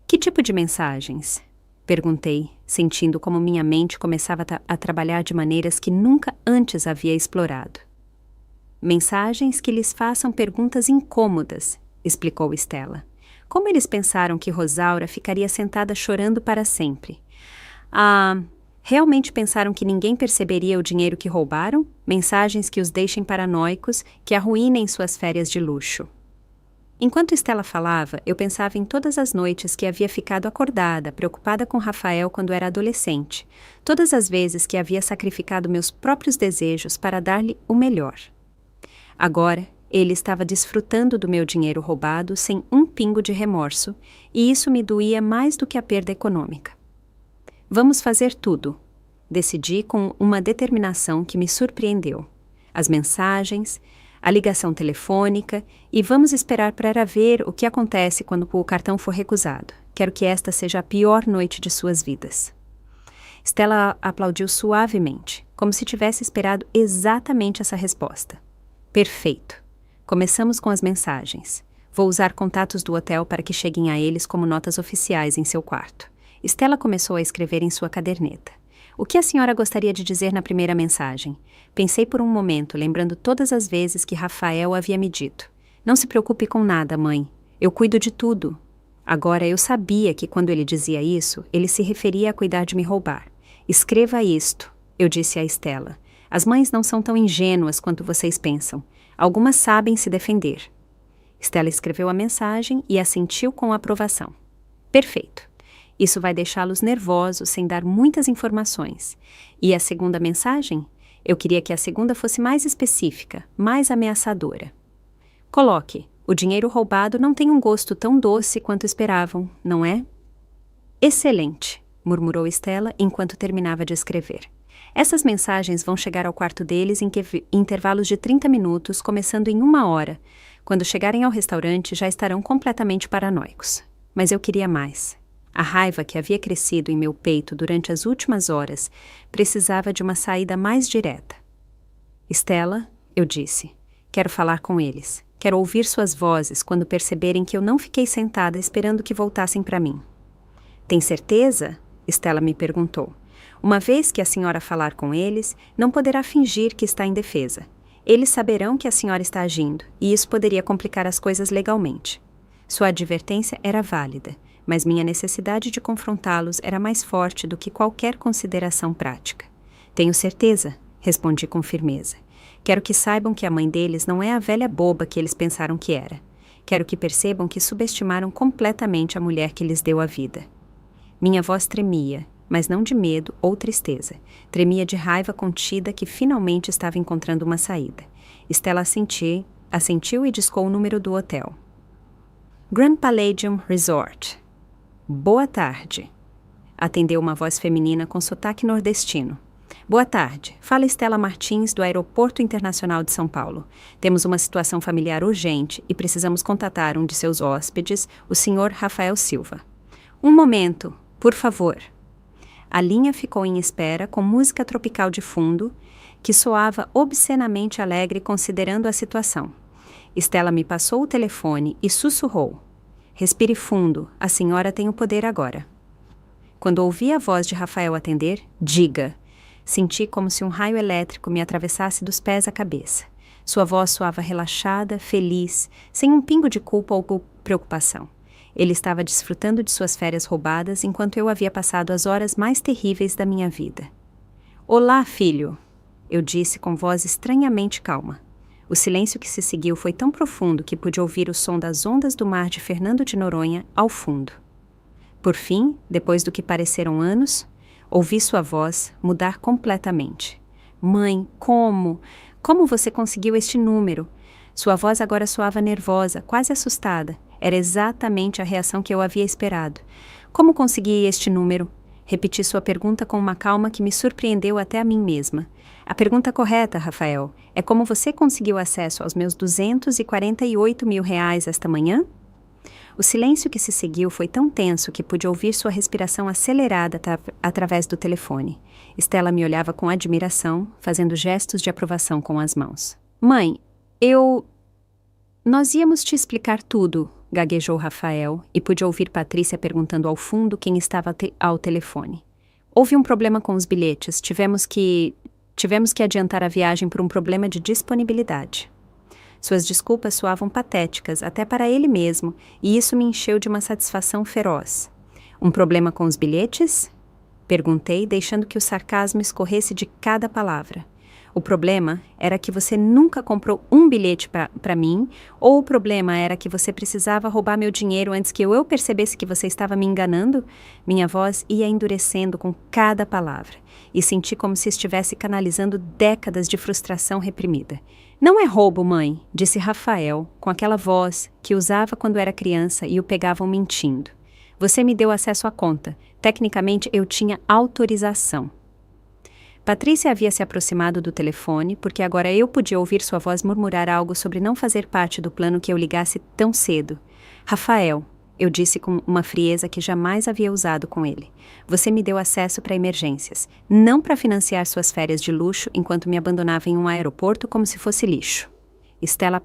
"Que tipo de mensagens?" perguntei, sentindo como minha mente começava a trabalhar de maneiras que nunca antes havia explorado. "Mensagens que lhes façam perguntas incômodas", explicou Stella. "Como eles pensaram que Rosaura ficaria sentada chorando para sempre? Realmente pensaram que ninguém perceberia o dinheiro que roubaram? Mensagens que os deixem paranoicos, que arruinem suas férias de luxo." Enquanto Stella falava, eu pensava em todas as noites que havia ficado acordada, preocupada com Rafael quando era adolescente, todas as vezes que havia sacrificado meus próprios desejos para dar-lhe o melhor. Agora, ele estava desfrutando do meu dinheiro roubado sem um pingo de remorso, e isso me doía mais do que a perda econômica. "Vamos fazer tudo", decidi com uma determinação que me surpreendeu. As mensagens, a ligação telefônica, e vamos esperar para ver o que acontece quando o cartão for recusado. Quero que esta seja a pior noite de suas vidas. Stella aplaudiu suavemente, como se tivesse esperado exatamente essa resposta. "Perfeito. Começamos com as mensagens. Vou usar contatos do hotel para que cheguem a eles como notas oficiais em seu quarto." Stella começou a escrever em sua caderneta. "O que a senhora gostaria de dizer na primeira mensagem?" Pensei por um momento, lembrando todas as vezes que Rafael havia me dito: "Não se preocupe com nada, mãe. Eu cuido de tudo." Agora eu sabia que quando ele dizia isso, ele se referia a cuidar de me roubar. "Escreva isto", eu disse a Stella. "As mães não são tão ingênuas quanto vocês pensam. Algumas sabem se defender." Stella escreveu a mensagem e assentiu com aprovação. "Perfeito. Isso vai deixá-los nervosos sem dar muitas informações. E a segunda mensagem? Eu queria que a segunda fosse mais específica, mais ameaçadora. Coloque: o dinheiro roubado não tem um gosto tão doce quanto esperavam, não é?" "Excelente", murmurou Stella enquanto terminava de escrever. "Essas mensagens vão chegar ao quarto deles em intervalos de 30 minutos, começando em 1 hora. Quando chegarem ao restaurante, já estarão completamente paranoicos." Mas eu queria mais. A raiva que havia crescido em meu peito durante as últimas horas precisava de uma saída mais direta. "Stella", eu disse, "quero falar com eles. Quero ouvir suas vozes quando perceberem que eu não fiquei sentada esperando que voltassem para mim." "Tem certeza?" Stella me perguntou. Uma vez que a senhora falar com eles, não poderá fingir que está em defesa. Eles saberão que a senhora está agindo, e isso poderia complicar as coisas legalmente. Sua advertência era válida, mas minha necessidade de confrontá-los era mais forte do que qualquer consideração prática. Tenho certeza, respondi com firmeza. Quero que saibam que a mãe deles não é a velha boba que eles pensaram que era. Quero que percebam que subestimaram completamente a mulher que lhes deu a vida. Minha voz tremia, mas não de medo ou tristeza. Tremia de raiva contida que finalmente estava encontrando uma saída. Stella assentiu e discou o número do hotel. Grand Palladium Resort. Boa tarde. Atendeu uma voz feminina com sotaque nordestino. Boa tarde. Fala Stella Martins, do Aeroporto Internacional de São Paulo. Temos uma situação familiar urgente e precisamos contatar um de seus hóspedes, o Sr. Rafael Silva. Um momento, por favor. A linha ficou em espera com música tropical de fundo, que soava obscenamente alegre considerando a situação. Stella me passou o telefone e sussurrou. Respire fundo, a senhora tem o poder agora. Quando ouvi a voz de Rafael atender, diga. Senti como se um raio elétrico me atravessasse dos pés à cabeça. Sua voz soava relaxada, feliz, sem um pingo de culpa ou preocupação. Ele estava desfrutando de suas férias roubadas enquanto eu havia passado as horas mais terríveis da minha vida. Olá, filho, eu disse com voz estranhamente calma. O silêncio que se seguiu foi tão profundo que pude ouvir o som das ondas do mar de Fernando de Noronha ao fundo. Por fim, depois do que pareceram anos, ouvi sua voz mudar completamente. Mãe, como? Como você conseguiu este número? Sua voz agora soava nervosa, quase assustada. Era exatamente a reação que eu havia esperado. Como consegui este número? Repeti sua pergunta com uma calma que me surpreendeu até a mim mesma. A pergunta correta, Rafael, é como você conseguiu acesso aos meus R$248 mil esta manhã? O silêncio que se seguiu foi tão tenso que pude ouvir sua respiração acelerada através do telefone. Stella me olhava com admiração, fazendo gestos de aprovação com as mãos. Mãe, Nós íamos te explicar tudo, gaguejou Rafael, e pude ouvir Patrícia perguntando ao fundo quem estava ao telefone. Houve um problema com os bilhetes, tivemos que adiantar a viagem por um problema de disponibilidade. Suas desculpas soavam patéticas, até para ele mesmo, e isso me encheu de uma satisfação feroz. Um problema com os bilhetes? Perguntei, deixando que o sarcasmo escorresse de cada palavra. O problema era que você nunca comprou um bilhete para mim, ou o problema era que você precisava roubar meu dinheiro antes que eu percebesse que você estava me enganando? Minha voz ia endurecendo com cada palavra, e senti como se estivesse canalizando décadas de frustração reprimida. Não é roubo, mãe, disse Rafael, com aquela voz que usava quando era criança e o pegavam mentindo. Você me deu acesso à conta. Tecnicamente, eu tinha autorização. Patrícia havia se aproximado do telefone, porque agora eu podia ouvir sua voz murmurar algo sobre não fazer parte do plano que eu ligasse tão cedo. Rafael, eu disse com uma frieza que jamais havia usado com ele. Você me deu acesso para emergências, não para financiar suas férias de luxo enquanto me abandonava em um aeroporto como se fosse lixo. Stella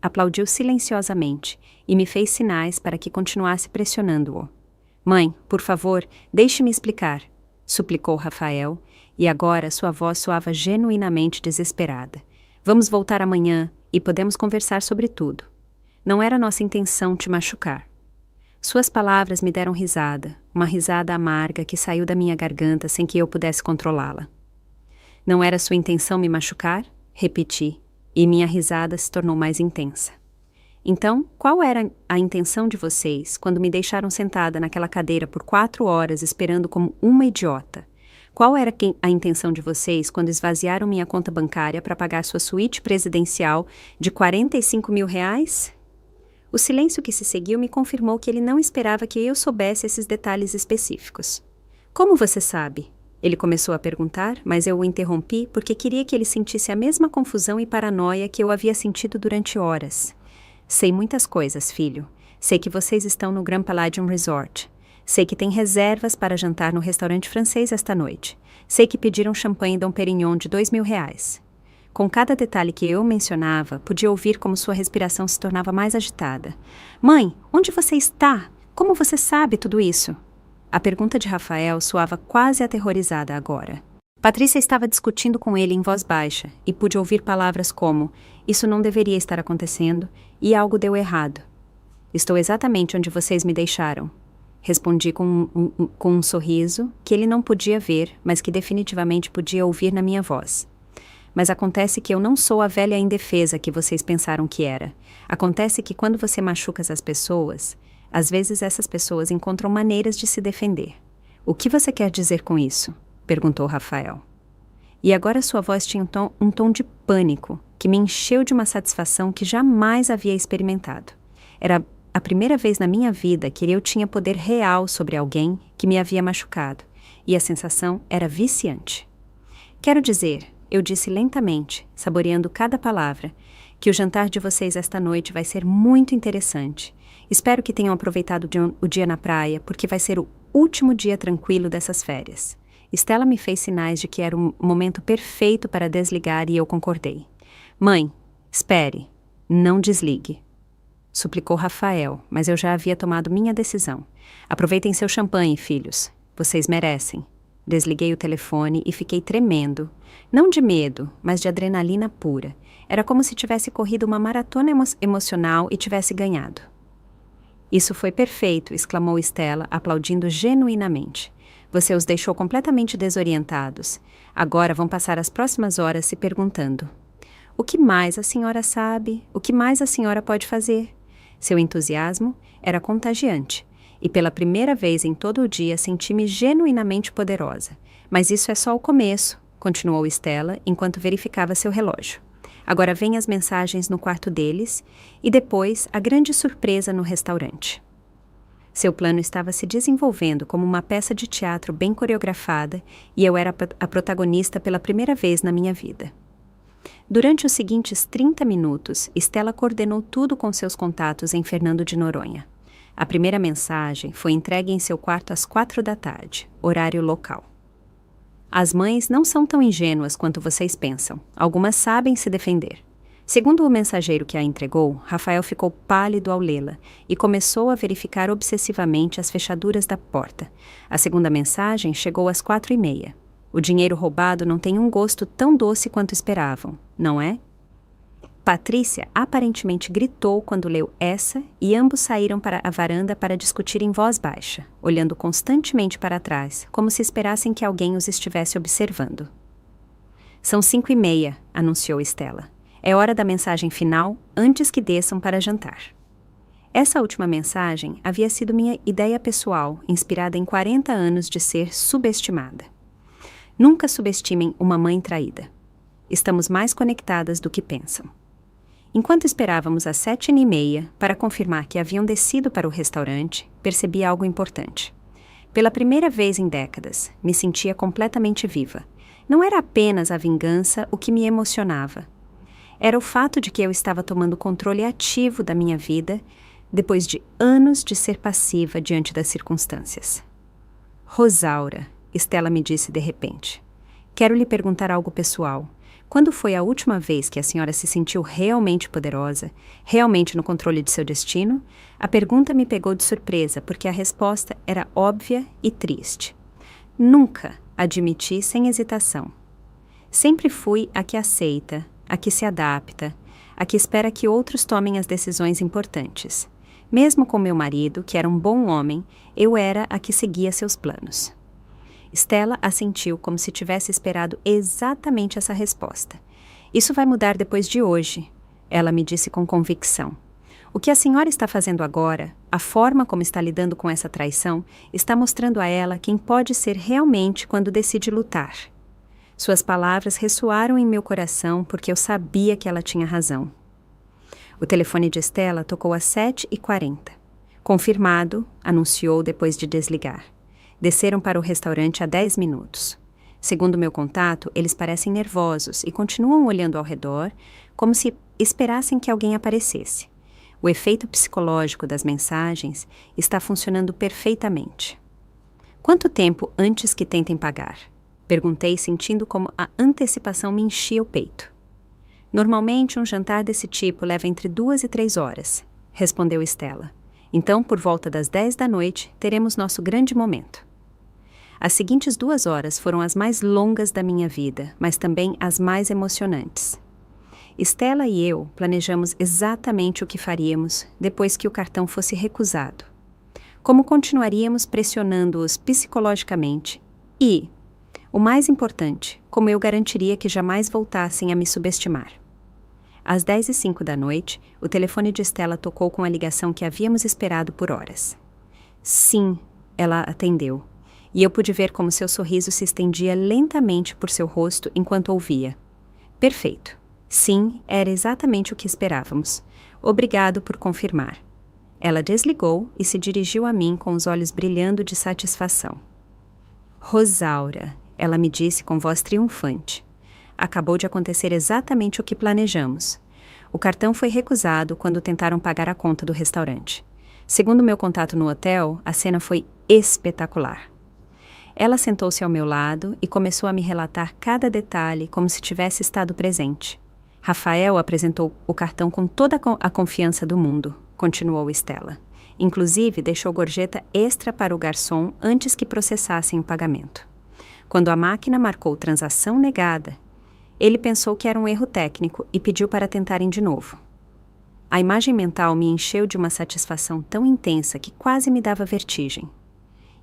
aplaudiu silenciosamente e me fez sinais para que continuasse pressionando-o. Mãe, por favor, deixe-me explicar, suplicou Rafael, e agora sua voz soava genuinamente desesperada. Vamos voltar amanhã e podemos conversar sobre tudo. Não era nossa intenção te machucar. Suas palavras me deram risada, uma risada amarga que saiu da minha garganta sem que eu pudesse controlá-la. Não era sua intenção me machucar? Repeti, e minha risada se tornou mais intensa. Então, qual era a intenção de vocês quando me deixaram sentada naquela cadeira por 4 horas esperando como uma idiota? Qual era a intenção de vocês quando esvaziaram minha conta bancária para pagar sua suíte presidencial de R$45 mil? O silêncio que se seguiu me confirmou que ele não esperava que eu soubesse esses detalhes específicos. Como você sabe? Ele começou a perguntar, mas eu o interrompi porque queria que ele sentisse a mesma confusão e paranoia que eu havia sentido durante horas. Sei muitas coisas, filho. Sei que vocês estão no Grand Palladium Resort. Sei que tem reservas para jantar no restaurante francês esta noite. Sei que pediram champanhe Dom Perignon de R$2 mil. Com cada detalhe que eu mencionava, podia ouvir como sua respiração se tornava mais agitada. Mãe, onde você está? Como você sabe tudo isso? A pergunta de Rafael soava quase aterrorizada agora. Patrícia estava discutindo com ele em voz baixa e pude ouvir palavras como: "Isso não deveria estar acontecendo e algo deu errado." "Estou exatamente onde vocês me deixaram." Respondi com um sorriso que ele não podia ver, mas que definitivamente podia ouvir na minha voz. "Mas acontece que eu não sou a velha indefesa que vocês pensaram que era. Acontece que quando você machuca as pessoas, às vezes essas pessoas encontram maneiras de se defender." "O que você quer dizer com isso?" perguntou Rafael. E agora sua voz tinha um tom de pânico, que me encheu de uma satisfação que jamais havia experimentado. Era a primeira vez na minha vida que eu tinha poder real sobre alguém que me havia machucado, e a sensação era viciante. "Quero dizer," eu disse lentamente, saboreando cada palavra, "que o jantar de vocês esta noite vai ser muito interessante. Espero que tenham aproveitado o dia na praia, porque vai ser o último dia tranquilo dessas férias." Stella me fez sinais de que era o momento perfeito para desligar e eu concordei. "Mãe, espere, não desligue," suplicou Rafael, mas eu já havia tomado minha decisão. "Aproveitem seu champanhe, filhos. Vocês merecem." Desliguei o telefone e fiquei tremendo. Não de medo, mas de adrenalina pura. Era como se tivesse corrido uma maratona emocional e tivesse ganhado. "Isso foi perfeito," exclamou Stella, aplaudindo genuinamente. "Você os deixou completamente desorientados. Agora vão passar as próximas horas se perguntando: o que mais a senhora sabe? O que mais a senhora pode fazer?" Seu entusiasmo era contagiante, e pela primeira vez em todo o dia senti-me genuinamente poderosa. "Mas isso é só o começo," continuou Stella enquanto verificava seu relógio. "Agora vêm as mensagens no quarto deles, e depois a grande surpresa no restaurante." Seu plano estava se desenvolvendo como uma peça de teatro bem coreografada e eu era a protagonista pela primeira vez na minha vida. Durante os seguintes 30 minutos, Stella coordenou tudo com seus contatos em Fernando de Noronha. A primeira mensagem foi entregue em seu quarto às 4 da tarde, horário local. "As mães não são tão ingênuas quanto vocês pensam. Algumas sabem se defender." Segundo o mensageiro que a entregou, Rafael ficou pálido ao lê-la e começou a verificar obsessivamente as fechaduras da porta. A segunda mensagem chegou às 4h30. "O dinheiro roubado não tem um gosto tão doce quanto esperavam, não é?" Patrícia aparentemente gritou quando leu essa e ambos saíram para a varanda para discutir em voz baixa, olhando constantemente para trás, como se esperassem que alguém os estivesse observando. "São 5h30, anunciou Stella. "É hora da mensagem final antes que desçam para jantar." Essa última mensagem havia sido minha ideia pessoal, inspirada em 40 anos de ser subestimada. Nunca subestimem uma mãe traída. Estamos mais conectadas do que pensam. Enquanto esperávamos às 7h30 para confirmar que haviam descido para o restaurante, percebi algo importante. Pela primeira vez em décadas, me sentia completamente viva. Não era apenas a vingança o que me emocionava. Era o fato de que eu estava tomando controle ativo da minha vida depois de anos de ser passiva diante das circunstâncias. "Rosaura," Stella me disse de repente, "quero lhe perguntar algo pessoal. Quando foi a última vez que a senhora se sentiu realmente poderosa, realmente no controle de seu destino?" A pergunta me pegou de surpresa, porque a resposta era óbvia e triste. "Nunca," admiti sem hesitação. Sempre fui a que aceita, a que se adapta, a que espera que outros tomem as decisões importantes. Mesmo com meu marido, que era um bom homem, eu era a que seguia seus planos." Stella assentiu como se tivesse esperado exatamente essa resposta. "Isso vai mudar depois de hoje," ela me disse com convicção. "O que a senhora está fazendo agora, a forma como está lidando com essa traição, está mostrando a ela quem pode ser realmente quando decide lutar." Suas palavras ressoaram em meu coração porque eu sabia que ela tinha razão. O telefone de Stella tocou às 7h40. "Confirmado," anunciou depois de desligar. Desceram para o restaurante há 10 minutos. Segundo meu contato, eles parecem nervosos e continuam olhando ao redor, como se esperassem que alguém aparecesse. O efeito psicológico das mensagens está funcionando perfeitamente. "Quanto tempo antes que tentem pagar?" Perguntei, sentindo como a antecipação me enchia o peito. "Normalmente, um jantar desse tipo leva entre 2 e 3 horas, respondeu Stella. Então, por volta das 10 da noite, teremos nosso grande momento. As seguintes 2 horas foram as mais longas da minha vida, mas também as mais emocionantes. Stella e eu planejamos exatamente o que faríamos depois que o cartão fosse recusado. Como continuaríamos pressionando-os psicologicamente e, o mais importante, como eu garantiria que jamais voltassem a me subestimar. Às 10h05 da noite, o telefone de Stella tocou com a ligação que havíamos esperado por horas. Sim, ela atendeu, e eu pude ver como seu sorriso se estendia lentamente por seu rosto enquanto ouvia. Perfeito. Sim, era exatamente o que esperávamos. Obrigado por confirmar. Ela desligou e se dirigiu a mim com os olhos brilhando de satisfação. Rosaura, ela me disse com voz triunfante. Acabou de acontecer exatamente o que planejamos. O cartão foi recusado quando tentaram pagar a conta do restaurante. Segundo meu contato no hotel, a cena foi espetacular. Ela sentou-se ao meu lado e começou a me relatar cada detalhe como se tivesse estado presente. Rafael apresentou o cartão com toda a confiança do mundo, continuou Stella. Inclusive, deixou gorjeta extra para o garçom antes que processassem o pagamento. Quando a máquina marcou transação negada, ele pensou que era um erro técnico e pediu para tentarem de novo. A imagem mental me encheu de uma satisfação tão intensa que quase me dava vertigem.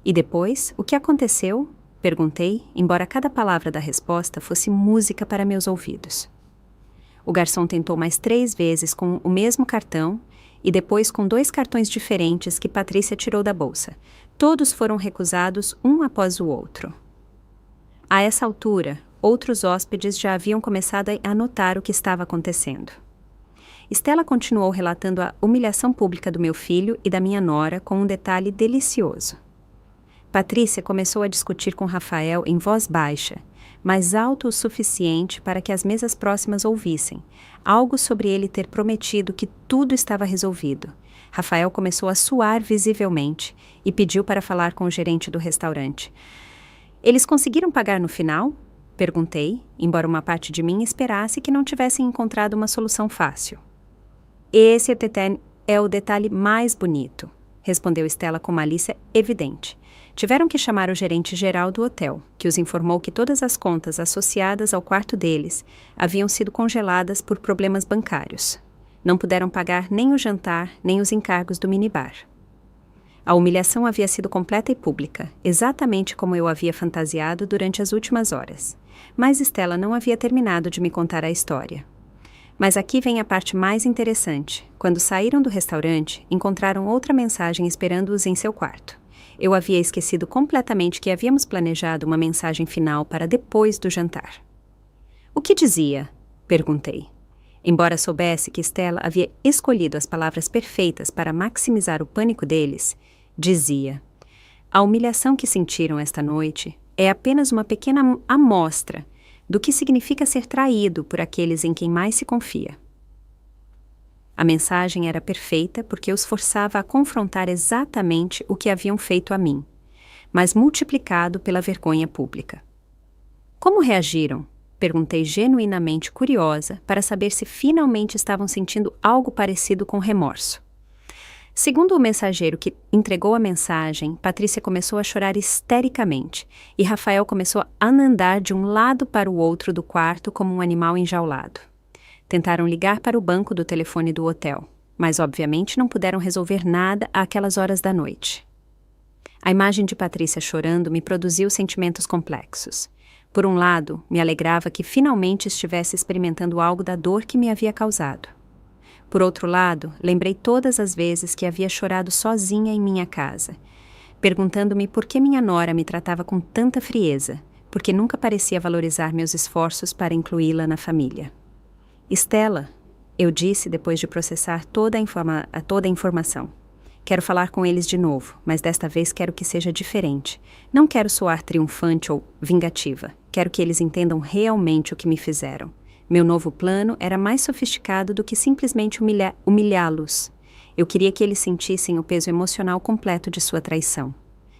E depois, o que aconteceu? Perguntei, embora cada palavra da resposta fosse música para meus ouvidos. O garçom tentou mais 3 vezes com o mesmo cartão e depois com 2 cartões diferentes que Patrícia tirou da bolsa. Todos foram recusados um após o outro. A essa altura, outros hóspedes já haviam começado a notar o que estava acontecendo. Stella continuou relatando a humilhação pública do meu filho e da minha nora com um detalhe delicioso. Patrícia começou a discutir com Rafael em voz baixa, mas alto o suficiente para que as mesas próximas ouvissem, algo sobre ele ter prometido que tudo estava resolvido. Rafael começou a suar visivelmente e pediu para falar com o gerente do restaurante. Eles conseguiram pagar no final? Perguntei, embora uma parte de mim esperasse que não tivessem encontrado uma solução fácil. Esse é o detalhe mais bonito, respondeu Stella com malícia evidente. Tiveram que chamar o gerente geral do hotel, que os informou que todas as contas associadas ao quarto deles haviam sido congeladas por problemas bancários. Não puderam pagar nem o jantar, nem os encargos do minibar. A humilhação havia sido completa e pública, exatamente como eu havia fantasiado durante as últimas horas. Mas Stella não havia terminado de me contar a história. Mas aqui vem a parte mais interessante. Quando saíram do restaurante, encontraram outra mensagem esperando-os em seu quarto. Eu havia esquecido completamente que havíamos planejado uma mensagem final para depois do jantar. O que dizia? Perguntei. Embora soubesse que Stella havia escolhido as palavras perfeitas para maximizar o pânico deles, dizia: a humilhação que sentiram esta noite é apenas uma pequena amostra do que significa ser traído por aqueles em quem mais se confia. A mensagem era perfeita porque os forçava a confrontar exatamente o que haviam feito a mim, mas multiplicado pela vergonha pública. Como reagiram? Perguntei genuinamente curiosa para saber se finalmente estavam sentindo algo parecido com remorso. Segundo o mensageiro que entregou a mensagem, Patrícia começou a chorar histericamente e Rafael começou a andar de um lado para o outro do quarto como um animal enjaulado. Tentaram ligar para o banco do telefone do hotel, mas obviamente não puderam resolver nada àquelas horas da noite. A imagem de Patrícia chorando me produziu sentimentos complexos. Por um lado, me alegrava que finalmente estivesse experimentando algo da dor que me havia causado. Por outro lado, lembrei todas as vezes que havia chorado sozinha em minha casa, perguntando-me por que minha nora me tratava com tanta frieza, porque nunca parecia valorizar meus esforços para incluí-la na família. Stella, eu disse depois de processar toda a informação. Quero falar com eles de novo, mas desta vez quero que seja diferente. Não quero soar triunfante ou vingativa. Quero que eles entendam realmente o que me fizeram. Meu novo plano era mais sofisticado do que simplesmente humilhá-los. Eu queria que eles sentissem o peso emocional completo de sua traição.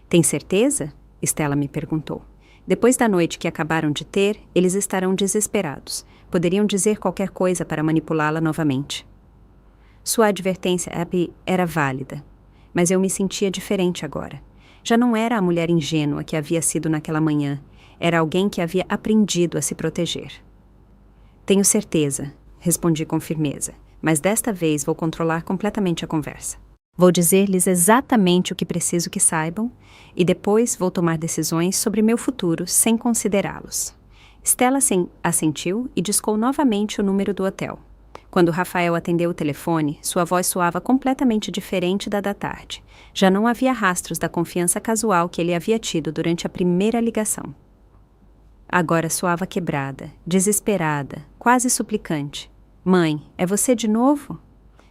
Tem certeza? Stella me perguntou. Depois da noite que acabaram de ter, eles estarão desesperados. Poderiam dizer qualquer coisa para manipulá-la novamente. Sua advertência era válida. Mas eu me sentia diferente agora. Já não era a mulher ingênua que havia sido naquela manhã, era alguém que havia aprendido a se proteger. Tenho certeza, respondi com firmeza, mas desta vez vou controlar completamente a conversa. Vou dizer-lhes exatamente o que preciso que saibam e depois vou tomar decisões sobre meu futuro sem considerá-los. Stella assentiu e discou novamente o número do hotel. Quando Rafael atendeu o telefone, sua voz soava completamente diferente da tarde. Já não havia rastros da confiança casual que ele havia tido durante a primeira ligação. Agora soava quebrada, desesperada, quase suplicante. Mãe, é você de novo?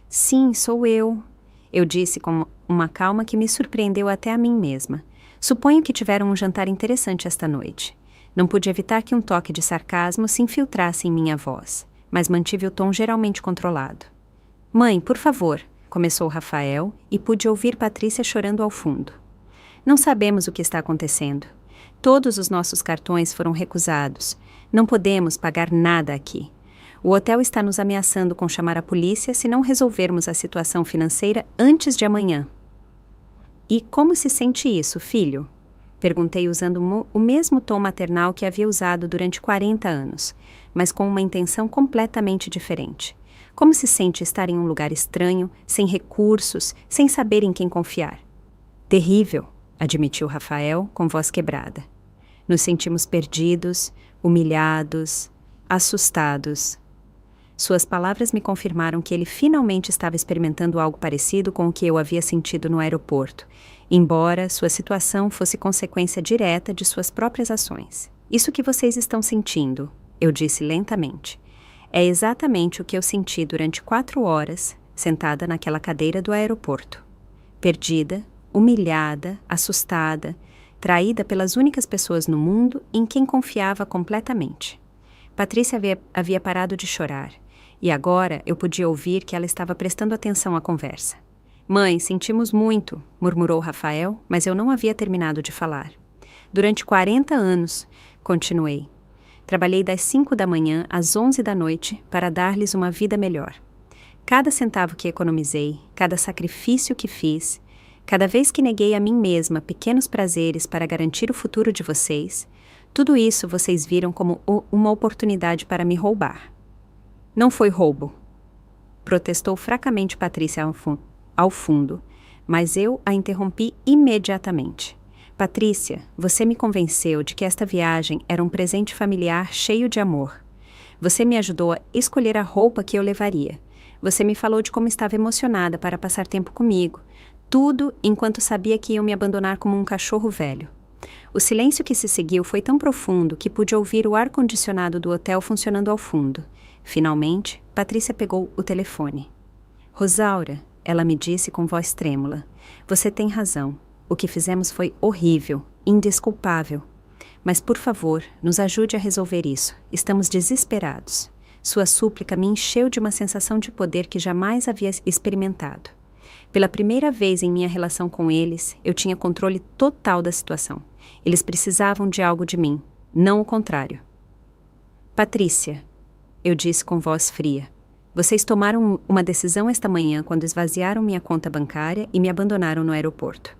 Sim, sou eu disse com uma calma que me surpreendeu até a mim mesma. Suponho que tiveram um jantar interessante esta noite. Não pude evitar que um toque de sarcasmo se infiltrasse em minha voz, mas mantive o tom geralmente controlado. Mãe, por favor, começou Rafael e pude ouvir Patrícia chorando ao fundo. Não sabemos o que está acontecendo. Todos os nossos cartões foram recusados. Não podemos pagar nada aqui. O hotel está nos ameaçando com chamar a polícia se não resolvermos a situação financeira antes de amanhã. E como se sente isso, filho? Perguntei usando o mesmo tom maternal que havia usado durante 40 anos, mas com uma intenção completamente diferente. Como se sente estar em um lugar estranho, sem recursos, sem saber em quem confiar? Terrível, admitiu Rafael com voz quebrada. Nos sentimos perdidos, humilhados, assustados. Suas palavras me confirmaram que ele finalmente estava experimentando algo parecido com o que eu havia sentido no aeroporto, embora sua situação fosse consequência direta de suas próprias ações. Isso que vocês estão sentindo, eu disse lentamente, é exatamente o que eu senti durante 4 horas, sentada naquela cadeira do aeroporto. Perdida, humilhada, assustada, traída pelas únicas pessoas no mundo em quem confiava completamente. Patrícia havia parado de chorar. E agora eu podia ouvir que ela estava prestando atenção à conversa. Mãe, sentimos muito, murmurou Rafael, mas eu não havia terminado de falar. Durante 40 anos, continuei. Trabalhei das 5 da manhã às 11 da noite para dar-lhes uma vida melhor. Cada centavo que economizei, cada sacrifício que fiz, cada vez que neguei a mim mesma pequenos prazeres para garantir o futuro de vocês, tudo isso vocês viram como uma oportunidade para me roubar. Não foi roubo, protestou fracamente Patrícia ao fundo, mas eu a interrompi imediatamente. Patrícia, você me convenceu de que esta viagem era um presente familiar cheio de amor. Você me ajudou a escolher a roupa que eu levaria. Você me falou de como estava emocionada para passar tempo comigo, tudo enquanto sabia que iam me abandonar como um cachorro velho. O silêncio que se seguiu foi tão profundo que pude ouvir o ar-condicionado do hotel funcionando ao fundo. Finalmente, Patrícia pegou o telefone. Rosaura, ela me disse com voz trêmula, você tem razão. O que fizemos foi horrível, indesculpável. Mas, por favor, nos ajude a resolver isso. Estamos desesperados. Sua súplica me encheu de uma sensação de poder que jamais havia experimentado. Pela primeira vez em minha relação com eles, eu tinha controle total da situação. Eles precisavam de algo de mim, não o contrário. Patrícia, eu disse com voz fria, vocês tomaram uma decisão esta manhã quando esvaziaram minha conta bancária e me abandonaram no aeroporto.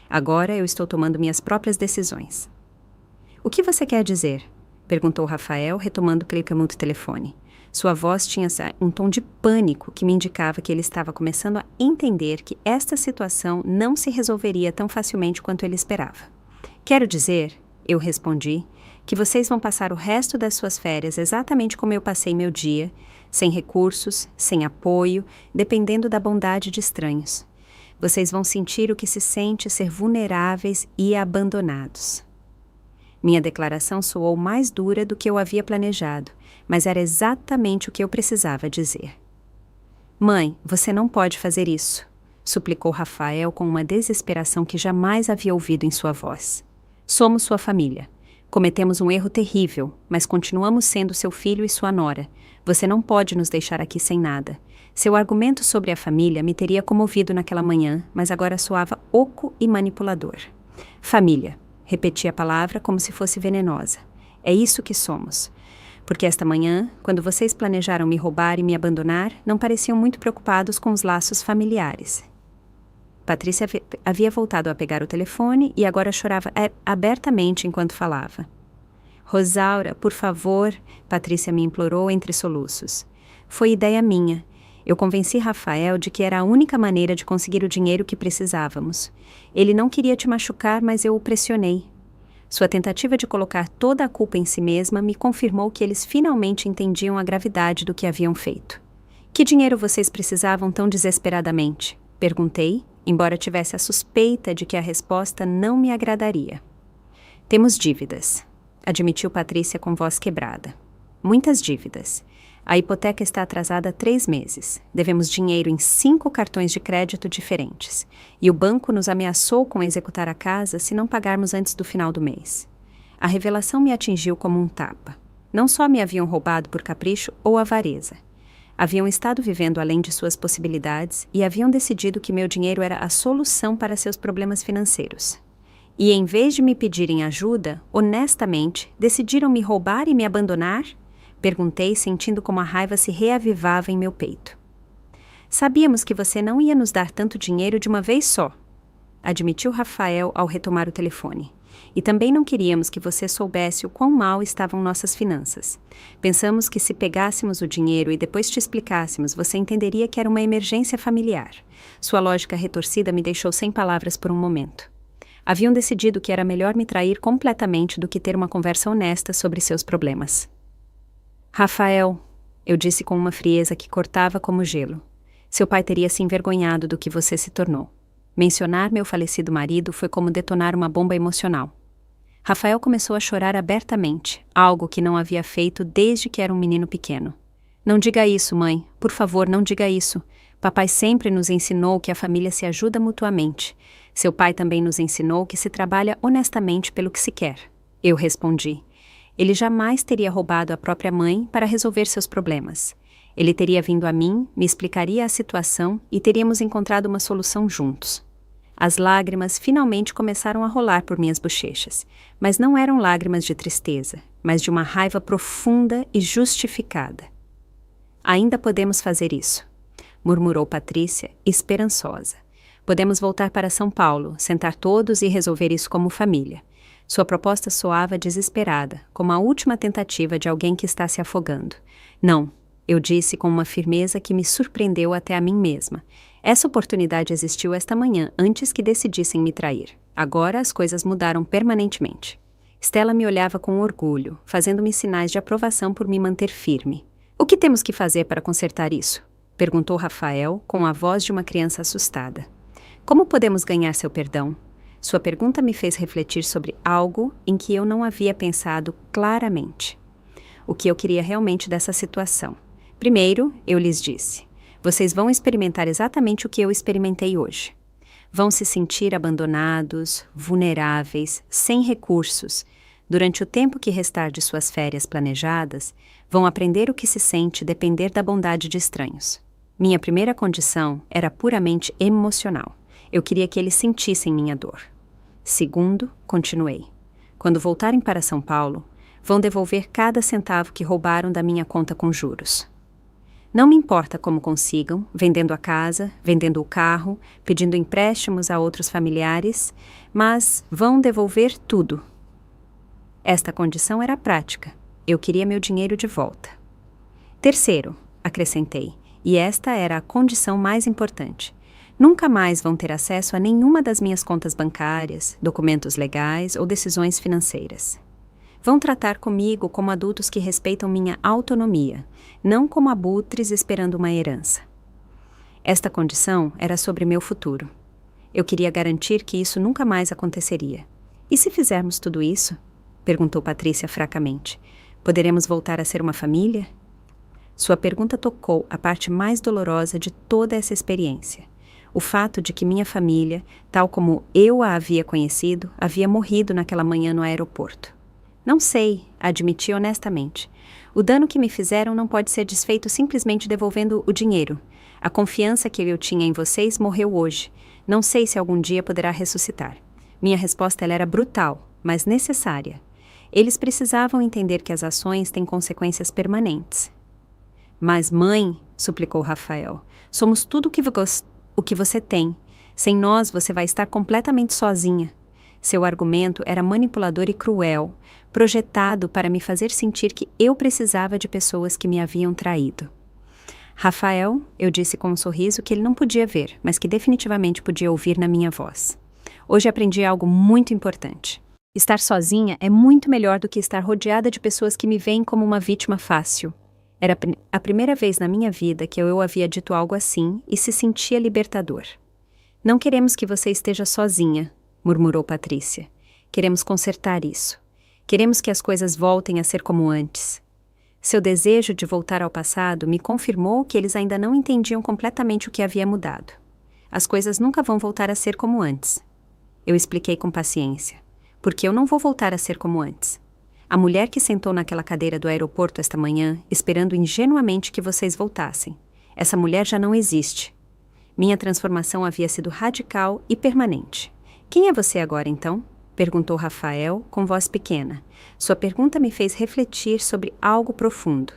Agora eu estou tomando minhas próprias decisões. O que você quer dizer? Perguntou Rafael, retomando o clique do telefone. Sua voz tinha um tom de pânico que me indicava que ele estava começando a entender que esta situação não se resolveria tão facilmente quanto ele esperava. Quero dizer, eu respondi, que vocês vão passar o resto das suas férias exatamente como eu passei meu dia, sem recursos, sem apoio, dependendo da bondade de estranhos. Vocês vão sentir o que se sente ser vulneráveis e abandonados. Minha declaração soou mais dura do que eu havia planejado, mas era exatamente o que eu precisava dizer. Mãe, você não pode fazer isso, suplicou Rafael com uma desesperação que jamais havia ouvido em sua voz. Somos sua família. Cometemos um erro terrível, mas continuamos sendo seu filho e sua nora. Você não pode nos deixar aqui sem nada. Seu argumento sobre a família me teria comovido naquela manhã, mas agora soava oco e manipulador. Família. Repeti a palavra como se fosse venenosa. É isso que somos. Porque esta manhã, quando vocês planejaram me roubar e me abandonar, não pareciam muito preocupados com os laços familiares. Patrícia havia voltado a pegar o telefone e agora chorava abertamente enquanto falava. Rosaura, por favor, Patrícia me implorou entre soluços. Foi ideia minha. Eu convenci Rafael de que era a única maneira de conseguir o dinheiro que precisávamos. Ele não queria te machucar, mas eu o pressionei. Sua tentativa de colocar toda a culpa em si mesma me confirmou que eles finalmente entendiam a gravidade do que haviam feito. Que dinheiro vocês precisavam tão desesperadamente? Perguntei, embora tivesse a suspeita de que a resposta não me agradaria. Temos dívidas, admitiu Patrícia com voz quebrada. Muitas dívidas. A hipoteca está atrasada há 3 meses. Devemos dinheiro em 5 cartões de crédito diferentes. E o banco nos ameaçou com executar a casa se não pagarmos antes do final do mês. A revelação me atingiu como um tapa. Não só me haviam roubado por capricho ou avareza. Haviam estado vivendo além de suas possibilidades e haviam decidido que meu dinheiro era a solução para seus problemas financeiros. E em vez de me pedirem ajuda, honestamente, decidiram me roubar e me abandonar? Perguntei, sentindo como a raiva se reavivava em meu peito. Sabíamos que você não ia nos dar tanto dinheiro de uma vez só, admitiu Rafael ao retomar o telefone. E também não queríamos que você soubesse o quão mal estavam nossas finanças. Pensamos que se pegássemos o dinheiro e depois te explicássemos, você entenderia que era uma emergência familiar. Sua lógica retorcida me deixou sem palavras por um momento. Haviam decidido que era melhor me trair completamente do que ter uma conversa honesta sobre seus problemas. Rafael, eu disse com uma frieza que cortava como gelo. Seu pai teria se envergonhado do que você se tornou. Mencionar meu falecido marido foi como detonar uma bomba emocional. Rafael começou a chorar abertamente, algo que não havia feito desde que era um menino pequeno. Não diga isso, mãe. Por favor, não diga isso. Papai sempre nos ensinou que a família se ajuda mutuamente. Seu pai também nos ensinou que se trabalha honestamente pelo que se quer. Eu respondi. Ele jamais teria roubado a própria mãe para resolver seus problemas. Ele teria vindo a mim, me explicaria a situação e teríamos encontrado uma solução juntos. As lágrimas finalmente começaram a rolar por minhas bochechas, mas não eram lágrimas de tristeza, mas de uma raiva profunda e justificada. Ainda podemos fazer isso, murmurou Patrícia, esperançosa. Podemos voltar para São Paulo, sentar todos e resolver isso como família. Sua proposta soava desesperada, como a última tentativa de alguém que está se afogando. Não, eu disse com uma firmeza que me surpreendeu até a mim mesma. Essa oportunidade existiu esta manhã, antes que decidissem me trair. Agora as coisas mudaram permanentemente. Stella me olhava com orgulho, fazendo-me sinais de aprovação por me manter firme. O que temos que fazer para consertar isso? Perguntou Rafael, com a voz de uma criança assustada. Como podemos ganhar seu perdão? Sua pergunta me fez refletir sobre algo em que eu não havia pensado claramente. O que eu queria realmente dessa situação. Primeiro, eu lhes disse, vocês vão experimentar exatamente o que eu experimentei hoje. Vão se sentir abandonados, vulneráveis, sem recursos. Durante o tempo que restar de suas férias planejadas, vão aprender o que se sente depender da bondade de estranhos. Minha primeira condição era puramente emocional. Eu queria que eles sentissem minha dor. Segundo, continuei. Quando voltarem para São Paulo, vão devolver cada centavo que roubaram da minha conta com juros. Não me importa como consigam, vendendo a casa, vendendo o carro, pedindo empréstimos a outros familiares, mas vão devolver tudo. Esta condição era prática. Eu queria meu dinheiro de volta. Terceiro, acrescentei, e esta era a condição mais importante. Nunca mais vão ter acesso a nenhuma das minhas contas bancárias, documentos legais ou decisões financeiras. Vão tratar comigo como adultos que respeitam minha autonomia, não como abutres esperando uma herança. Esta condição era sobre meu futuro. Eu queria garantir que isso nunca mais aconteceria. E se fizermos tudo isso? Perguntou Patrícia fracamente. Poderemos voltar a ser uma família? Sua pergunta tocou a parte mais dolorosa de toda essa experiência. O fato de que minha família, tal como eu a havia conhecido, havia morrido naquela manhã no aeroporto. Não sei, admiti honestamente. O dano que me fizeram não pode ser desfeito simplesmente devolvendo o dinheiro. A confiança que eu tinha em vocês morreu hoje. Não sei se algum dia poderá ressuscitar. Minha resposta ela era brutal, mas necessária. Eles precisavam entender que as ações têm consequências permanentes. Mas, mãe, suplicou Rafael, somos tudo o que você tem. Sem nós, você vai estar completamente sozinha. Seu argumento era manipulador e cruel, projetado para me fazer sentir que eu precisava de pessoas que me haviam traído. Rafael, eu disse com um sorriso que ele não podia ver, mas que definitivamente podia ouvir na minha voz. Hoje aprendi algo muito importante. Estar sozinha é muito melhor do que estar rodeada de pessoas que me veem como uma vítima fácil. Era a primeira vez na minha vida que eu havia dito algo assim e se sentia libertador. Não queremos que você esteja sozinha, murmurou Patrícia. Queremos consertar isso. Queremos que as coisas voltem a ser como antes. Seu desejo de voltar ao passado me confirmou que eles ainda não entendiam completamente o que havia mudado. As coisas nunca vão voltar a ser como antes. Eu expliquei com paciência. Porque eu não vou voltar a ser como antes. A mulher que sentou naquela cadeira do aeroporto esta manhã, esperando ingenuamente que vocês voltassem. Essa mulher já não existe. Minha transformação havia sido radical e permanente. Quem é você agora, então? Perguntou Rafael, com voz pequena. Sua pergunta me fez refletir sobre algo profundo.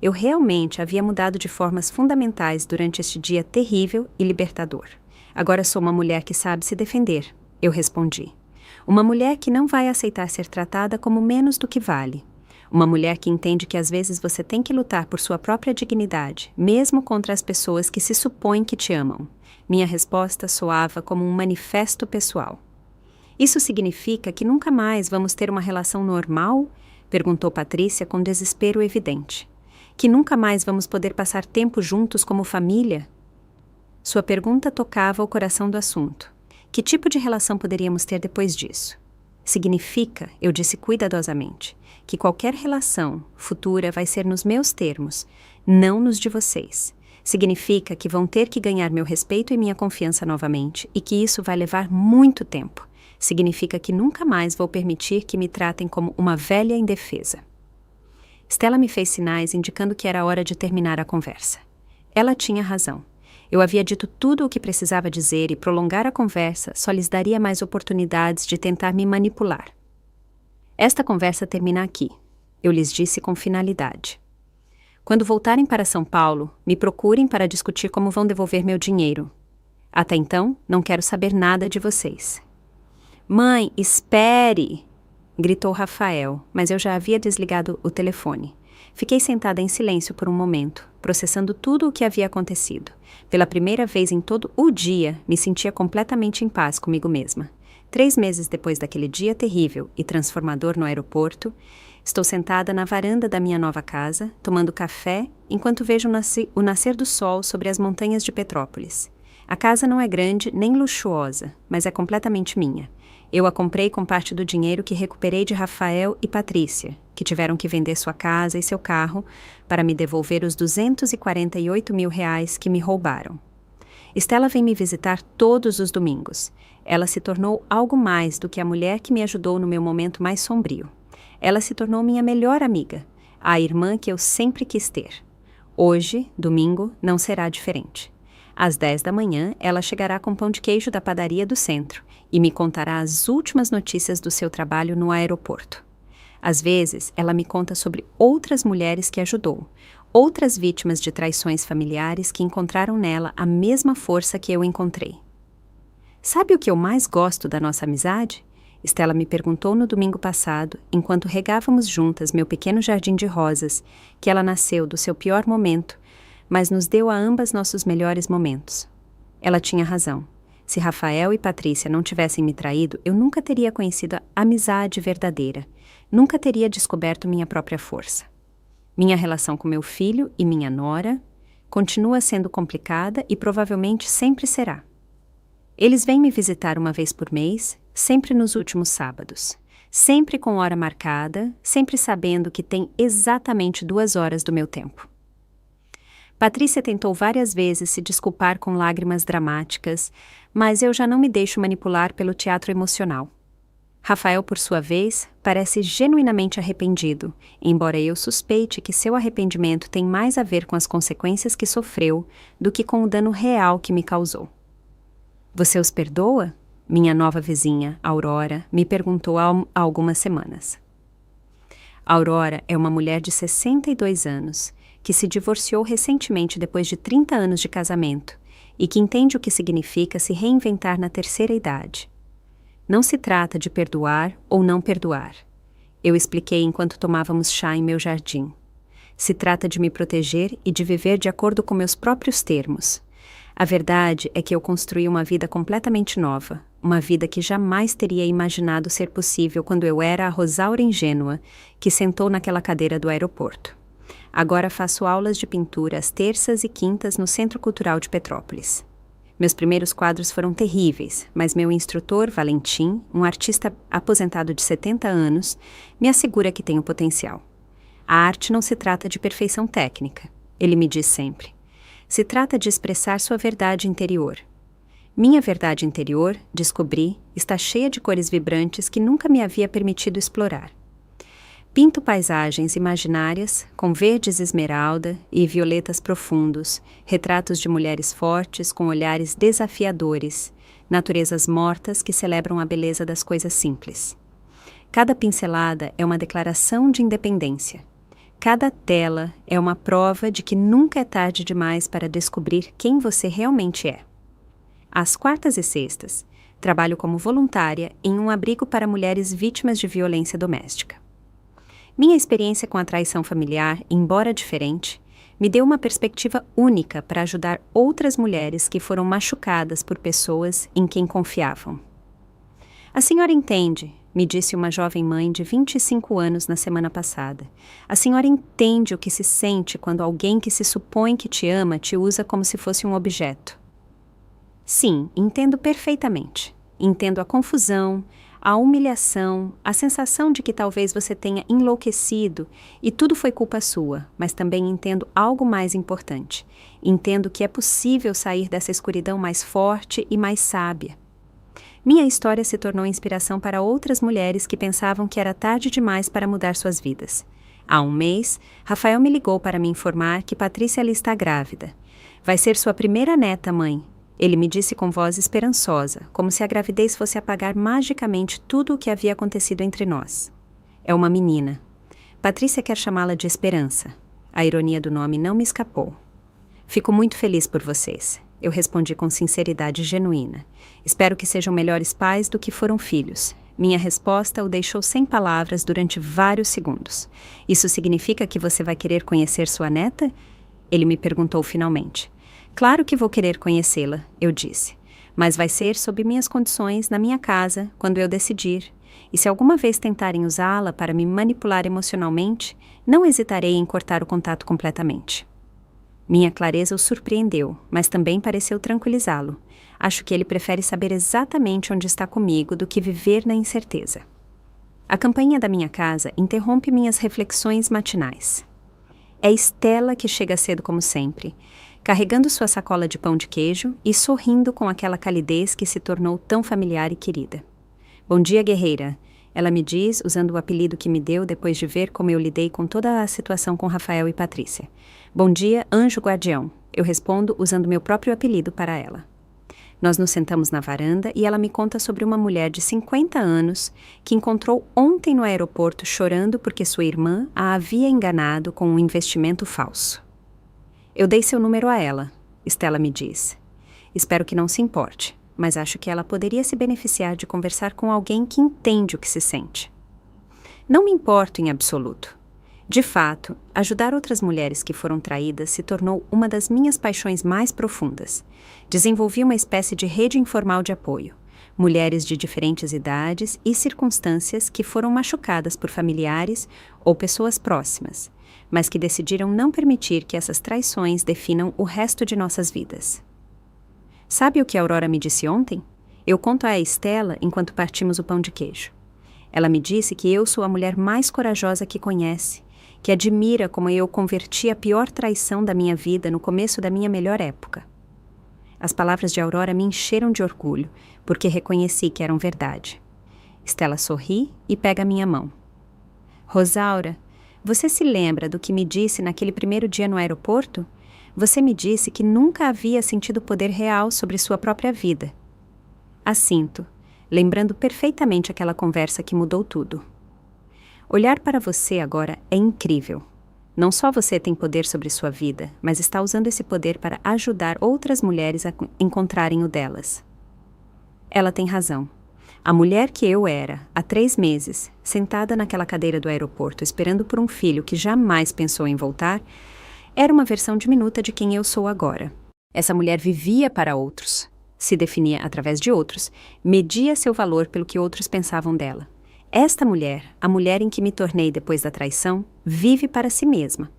Eu realmente havia mudado de formas fundamentais durante este dia terrível e libertador. Agora sou uma mulher que sabe se defender, eu respondi. Uma mulher que não vai aceitar ser tratada como menos do que vale. Uma mulher que entende que às vezes você tem que lutar por sua própria dignidade, mesmo contra as pessoas que se supõem que te amam. Minha resposta soava como um manifesto pessoal. Isso significa que nunca mais vamos ter uma relação normal? Perguntou Patrícia com desespero evidente. Que nunca mais vamos poder passar tempo juntos como família? Sua pergunta tocava o coração do assunto. Que tipo de relação poderíamos ter depois disso? Significa, eu disse cuidadosamente, que qualquer relação futura vai ser nos meus termos, não nos de vocês. Significa que vão ter que ganhar meu respeito e minha confiança novamente e que isso vai levar muito tempo. Significa que nunca mais vou permitir que me tratem como uma velha indefesa. Stella me fez sinais indicando que era hora de terminar a conversa. Ela tinha razão. Eu havia dito tudo o que precisava dizer e prolongar a conversa só lhes daria mais oportunidades de tentar me manipular. Esta conversa termina aqui, eu lhes disse com finalidade. Quando voltarem para São Paulo, me procurem para discutir como vão devolver meu dinheiro. Até então, não quero saber nada de vocês. Mãe, espere! Gritou Rafael, mas eu já havia desligado o telefone. Fiquei sentada em silêncio por um momento, processando tudo o que havia acontecido. Pela primeira vez em todo o dia, me sentia completamente em paz comigo mesma. 3 meses depois daquele dia terrível e transformador no aeroporto, estou sentada na varanda da minha nova casa, tomando café, enquanto vejo o nascer do sol sobre as montanhas de Petrópolis. A casa não é grande nem luxuosa, mas é completamente minha. Eu a comprei com parte do dinheiro que recuperei de Rafael e Patrícia, que tiveram que vender sua casa e seu carro para me devolver os R$248 mil que me roubaram. Stella vem me visitar todos os domingos. Ela se tornou algo mais do que a mulher que me ajudou no meu momento mais sombrio. Ela se tornou minha melhor amiga, a irmã que eu sempre quis ter. Hoje, domingo, não será diferente. Às 10 da manhã, ela chegará com pão de queijo da padaria do centro e me contará as últimas notícias do seu trabalho no aeroporto. Às vezes, ela me conta sobre outras mulheres que ajudou, outras vítimas de traições familiares que encontraram nela a mesma força que eu encontrei. Sabe o que eu mais gosto da nossa amizade? Stella me perguntou no domingo passado, enquanto regávamos juntas meu pequeno jardim de rosas, que ela nasceu do seu pior momento, mas nos deu a ambas nossos melhores momentos. Ela tinha razão. Se Rafael e Patrícia não tivessem me traído, eu nunca teria conhecido a amizade verdadeira. Nunca teria descoberto minha própria força. Minha relação com meu filho e minha nora continua sendo complicada e provavelmente sempre será. Eles vêm me visitar uma vez por mês, sempre nos últimos sábados. Sempre com hora marcada, sempre sabendo que tem exatamente 2 horas do meu tempo. Patrícia tentou várias vezes se desculpar com lágrimas dramáticas, mas eu já não me deixo manipular pelo teatro emocional. Rafael, por sua vez, parece genuinamente arrependido, embora eu suspeite que seu arrependimento tem mais a ver com as consequências que sofreu do que com o dano real que me causou. Você os perdoa? Minha nova vizinha, Aurora, me perguntou há algumas semanas. Aurora é uma mulher de 62 anos, que se divorciou recentemente depois de 30 anos de casamento, e que entende o que significa se reinventar na terceira idade. Não se trata de perdoar ou não perdoar. Eu expliquei enquanto tomávamos chá em meu jardim. Se trata de me proteger e de viver de acordo com meus próprios termos. A verdade é que eu construí uma vida completamente nova, uma vida que jamais teria imaginado ser possível quando eu era a Rosaura ingênua que sentou naquela cadeira do aeroporto. Agora faço aulas de pintura às terças e quintas no Centro Cultural de Petrópolis. Meus primeiros quadros foram terríveis, mas meu instrutor, Valentim, um artista aposentado de 70 anos, me assegura que tenho potencial. A arte não se trata de perfeição técnica, ele me diz sempre. Se trata de expressar sua verdade interior. Minha verdade interior, descobri, está cheia de cores vibrantes que nunca me havia permitido explorar. Pinto paisagens imaginárias com verdes esmeralda e violetas profundos, retratos de mulheres fortes com olhares desafiadores, naturezas mortas que celebram a beleza das coisas simples. Cada pincelada é uma declaração de independência. Cada tela é uma prova de que nunca é tarde demais para descobrir quem você realmente é. Às quartas e sextas, trabalho como voluntária em um abrigo para mulheres vítimas de violência doméstica. Minha experiência com a traição familiar, embora diferente, me deu uma perspectiva única para ajudar outras mulheres que foram machucadas por pessoas em quem confiavam. A senhora entende, me disse uma jovem mãe de 25 anos na semana passada. A senhora entende o que se sente quando alguém que se supõe que te ama te usa como se fosse um objeto. Sim, entendo perfeitamente. Entendo a confusão, a humilhação, a sensação de que talvez você tenha enlouquecido e tudo foi culpa sua, mas também entendo algo mais importante. Entendo que é possível sair dessa escuridão mais forte e mais sábia. Minha história se tornou inspiração para outras mulheres que pensavam que era tarde demais para mudar suas vidas. Há um mês, Rafael me ligou para me informar que Patrícia está grávida. Vai ser sua primeira neta, mãe. Ele me disse com voz esperançosa, como se a gravidez fosse apagar magicamente tudo o que havia acontecido entre nós. É uma menina. Patrícia quer chamá-la de Esperança. A ironia do nome não me escapou. Fico muito feliz por vocês. Eu respondi com sinceridade genuína. Espero que sejam melhores pais do que foram filhos. Minha resposta o deixou sem palavras durante vários segundos. Isso significa que você vai querer conhecer sua neta? Ele me perguntou finalmente. Claro que vou querer conhecê-la, eu disse. Mas vai ser sob minhas condições, na minha casa, quando eu decidir. E se alguma vez tentarem usá-la para me manipular emocionalmente, não hesitarei em cortar o contato completamente. Minha clareza o surpreendeu, mas também pareceu tranquilizá-lo. Acho que ele prefere saber exatamente onde está comigo do que viver na incerteza. A campainha da minha casa interrompe minhas reflexões matinais. É Estela que chega cedo como sempre, carregando sua sacola de pão de queijo e sorrindo com aquela calidez que se tornou tão familiar e querida. Bom dia, guerreira, ela me diz, usando o apelido que me deu depois de ver como eu lidei com toda a situação com Rafael e Patrícia. Bom dia, anjo guardião, eu respondo usando meu próprio apelido para ela. Nós nos sentamos na varanda e ela me conta sobre uma mulher de 50 anos que encontrou ontem no aeroporto chorando porque sua irmã a havia enganado com um investimento falso. Eu dei seu número a ela, Estela me diz. Espero que não se importe, mas acho que ela poderia se beneficiar de conversar com alguém que entende o que se sente. Não me importo em absoluto. De fato, ajudar outras mulheres que foram traídas se tornou uma das minhas paixões mais profundas. Desenvolvi uma espécie de rede informal de apoio. Mulheres de diferentes idades e circunstâncias que foram machucadas por familiares ou pessoas próximas, mas que decidiram não permitir que essas traições definam o resto de nossas vidas. Sabe o que a Aurora me disse ontem? Eu conto a Estela enquanto partimos o pão de queijo. Ela me disse que eu sou a mulher mais corajosa que conhece, que admira como eu converti a pior traição da minha vida no começo da minha melhor época. As palavras de Aurora me encheram de orgulho, porque reconheci que eram verdade. Estela sorri e pega a minha mão. Rosaura, você se lembra do que me disse naquele primeiro dia no aeroporto? Você me disse que nunca havia sentido poder real sobre sua própria vida. Assinto, lembrando perfeitamente aquela conversa que mudou tudo. Olhar para você agora é incrível. Não só você tem poder sobre sua vida, mas está usando esse poder para ajudar outras mulheres a encontrarem o delas. Ela tem razão. A mulher que eu era, há 3 meses, sentada naquela cadeira do aeroporto esperando por um filho que jamais pensou em voltar, era uma versão diminuta de quem eu sou agora. Essa mulher vivia para outros, se definia através de outros, media seu valor pelo que outros pensavam dela. Esta mulher, a mulher em que me tornei depois da traição, vive para si mesma.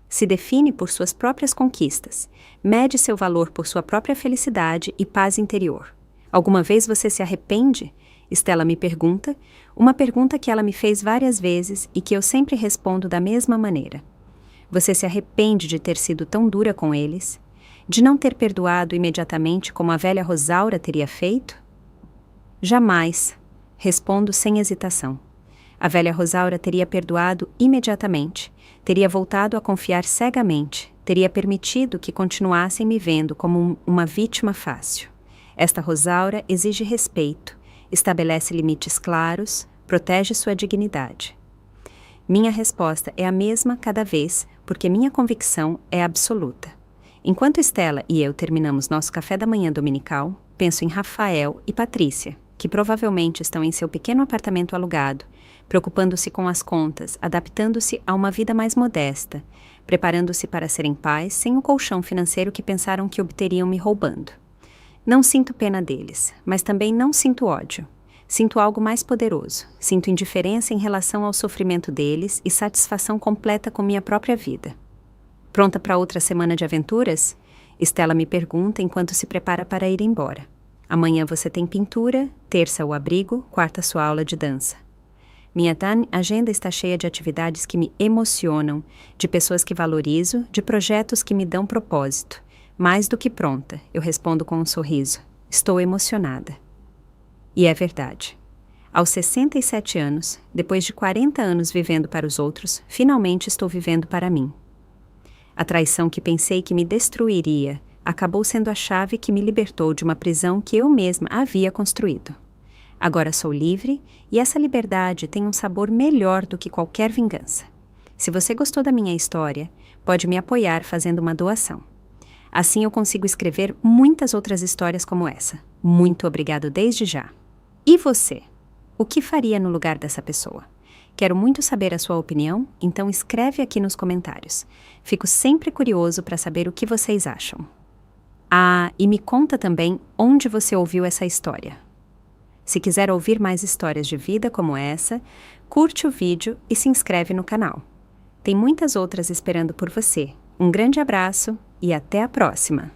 Se define por suas próprias conquistas, mede seu valor por sua própria felicidade e paz interior. Alguma vez você se arrepende? Stella me pergunta, uma pergunta que ela me fez várias vezes e que eu sempre respondo da mesma maneira. Você se arrepende de ter sido tão dura com eles? De não ter perdoado imediatamente como a velha Rosaura teria feito? Jamais, respondo sem hesitação. A velha Rosaura teria perdoado imediatamente, teria voltado a confiar cegamente, teria permitido que continuassem me vendo como uma vítima fácil. Esta Rosaura exige respeito, estabelece limites claros, protege sua dignidade. Minha resposta é a mesma cada vez, porque minha convicção é absoluta. Enquanto Stella e eu terminamos nosso café da manhã dominical, penso em Rafael e Patrícia, que provavelmente estão em seu pequeno apartamento alugado, preocupando-se com as contas, adaptando-se a uma vida mais modesta, preparando-se para serem pais sem o colchão financeiro que pensaram que obteriam me roubando. Não sinto pena deles, mas também não sinto ódio. Sinto algo mais poderoso, sinto indiferença em relação ao sofrimento deles e satisfação completa com minha própria vida. Pronta para outra semana de aventuras? Stella me pergunta enquanto se prepara para ir embora. Amanhã você tem pintura, terça o abrigo, quarta sua aula de dança. Minha agenda está cheia de atividades que me emocionam, de pessoas que valorizo, de projetos que me dão propósito. Mais do que pronta, eu respondo com um sorriso. Estou emocionada. E é verdade. Aos 67 anos, depois de 40 anos vivendo para os outros, finalmente estou vivendo para mim. A traição que pensei que me destruiria acabou sendo a chave que me libertou de uma prisão que eu mesma havia construído. Agora sou livre e essa liberdade tem um sabor melhor do que qualquer vingança. Se você gostou da minha história, pode me apoiar fazendo uma doação. Assim eu consigo escrever muitas outras histórias como essa. Muito obrigado desde já. E você? O que faria no lugar dessa pessoa? Quero muito saber a sua opinião, então escreve aqui nos comentários. Fico sempre curioso para saber o que vocês acham. Ah, e me conta também onde você ouviu essa história. Se quiser ouvir mais histórias de vida como essa, curte o vídeo e se inscreve no canal. Tem muitas outras esperando por você. Um grande abraço e até a próxima!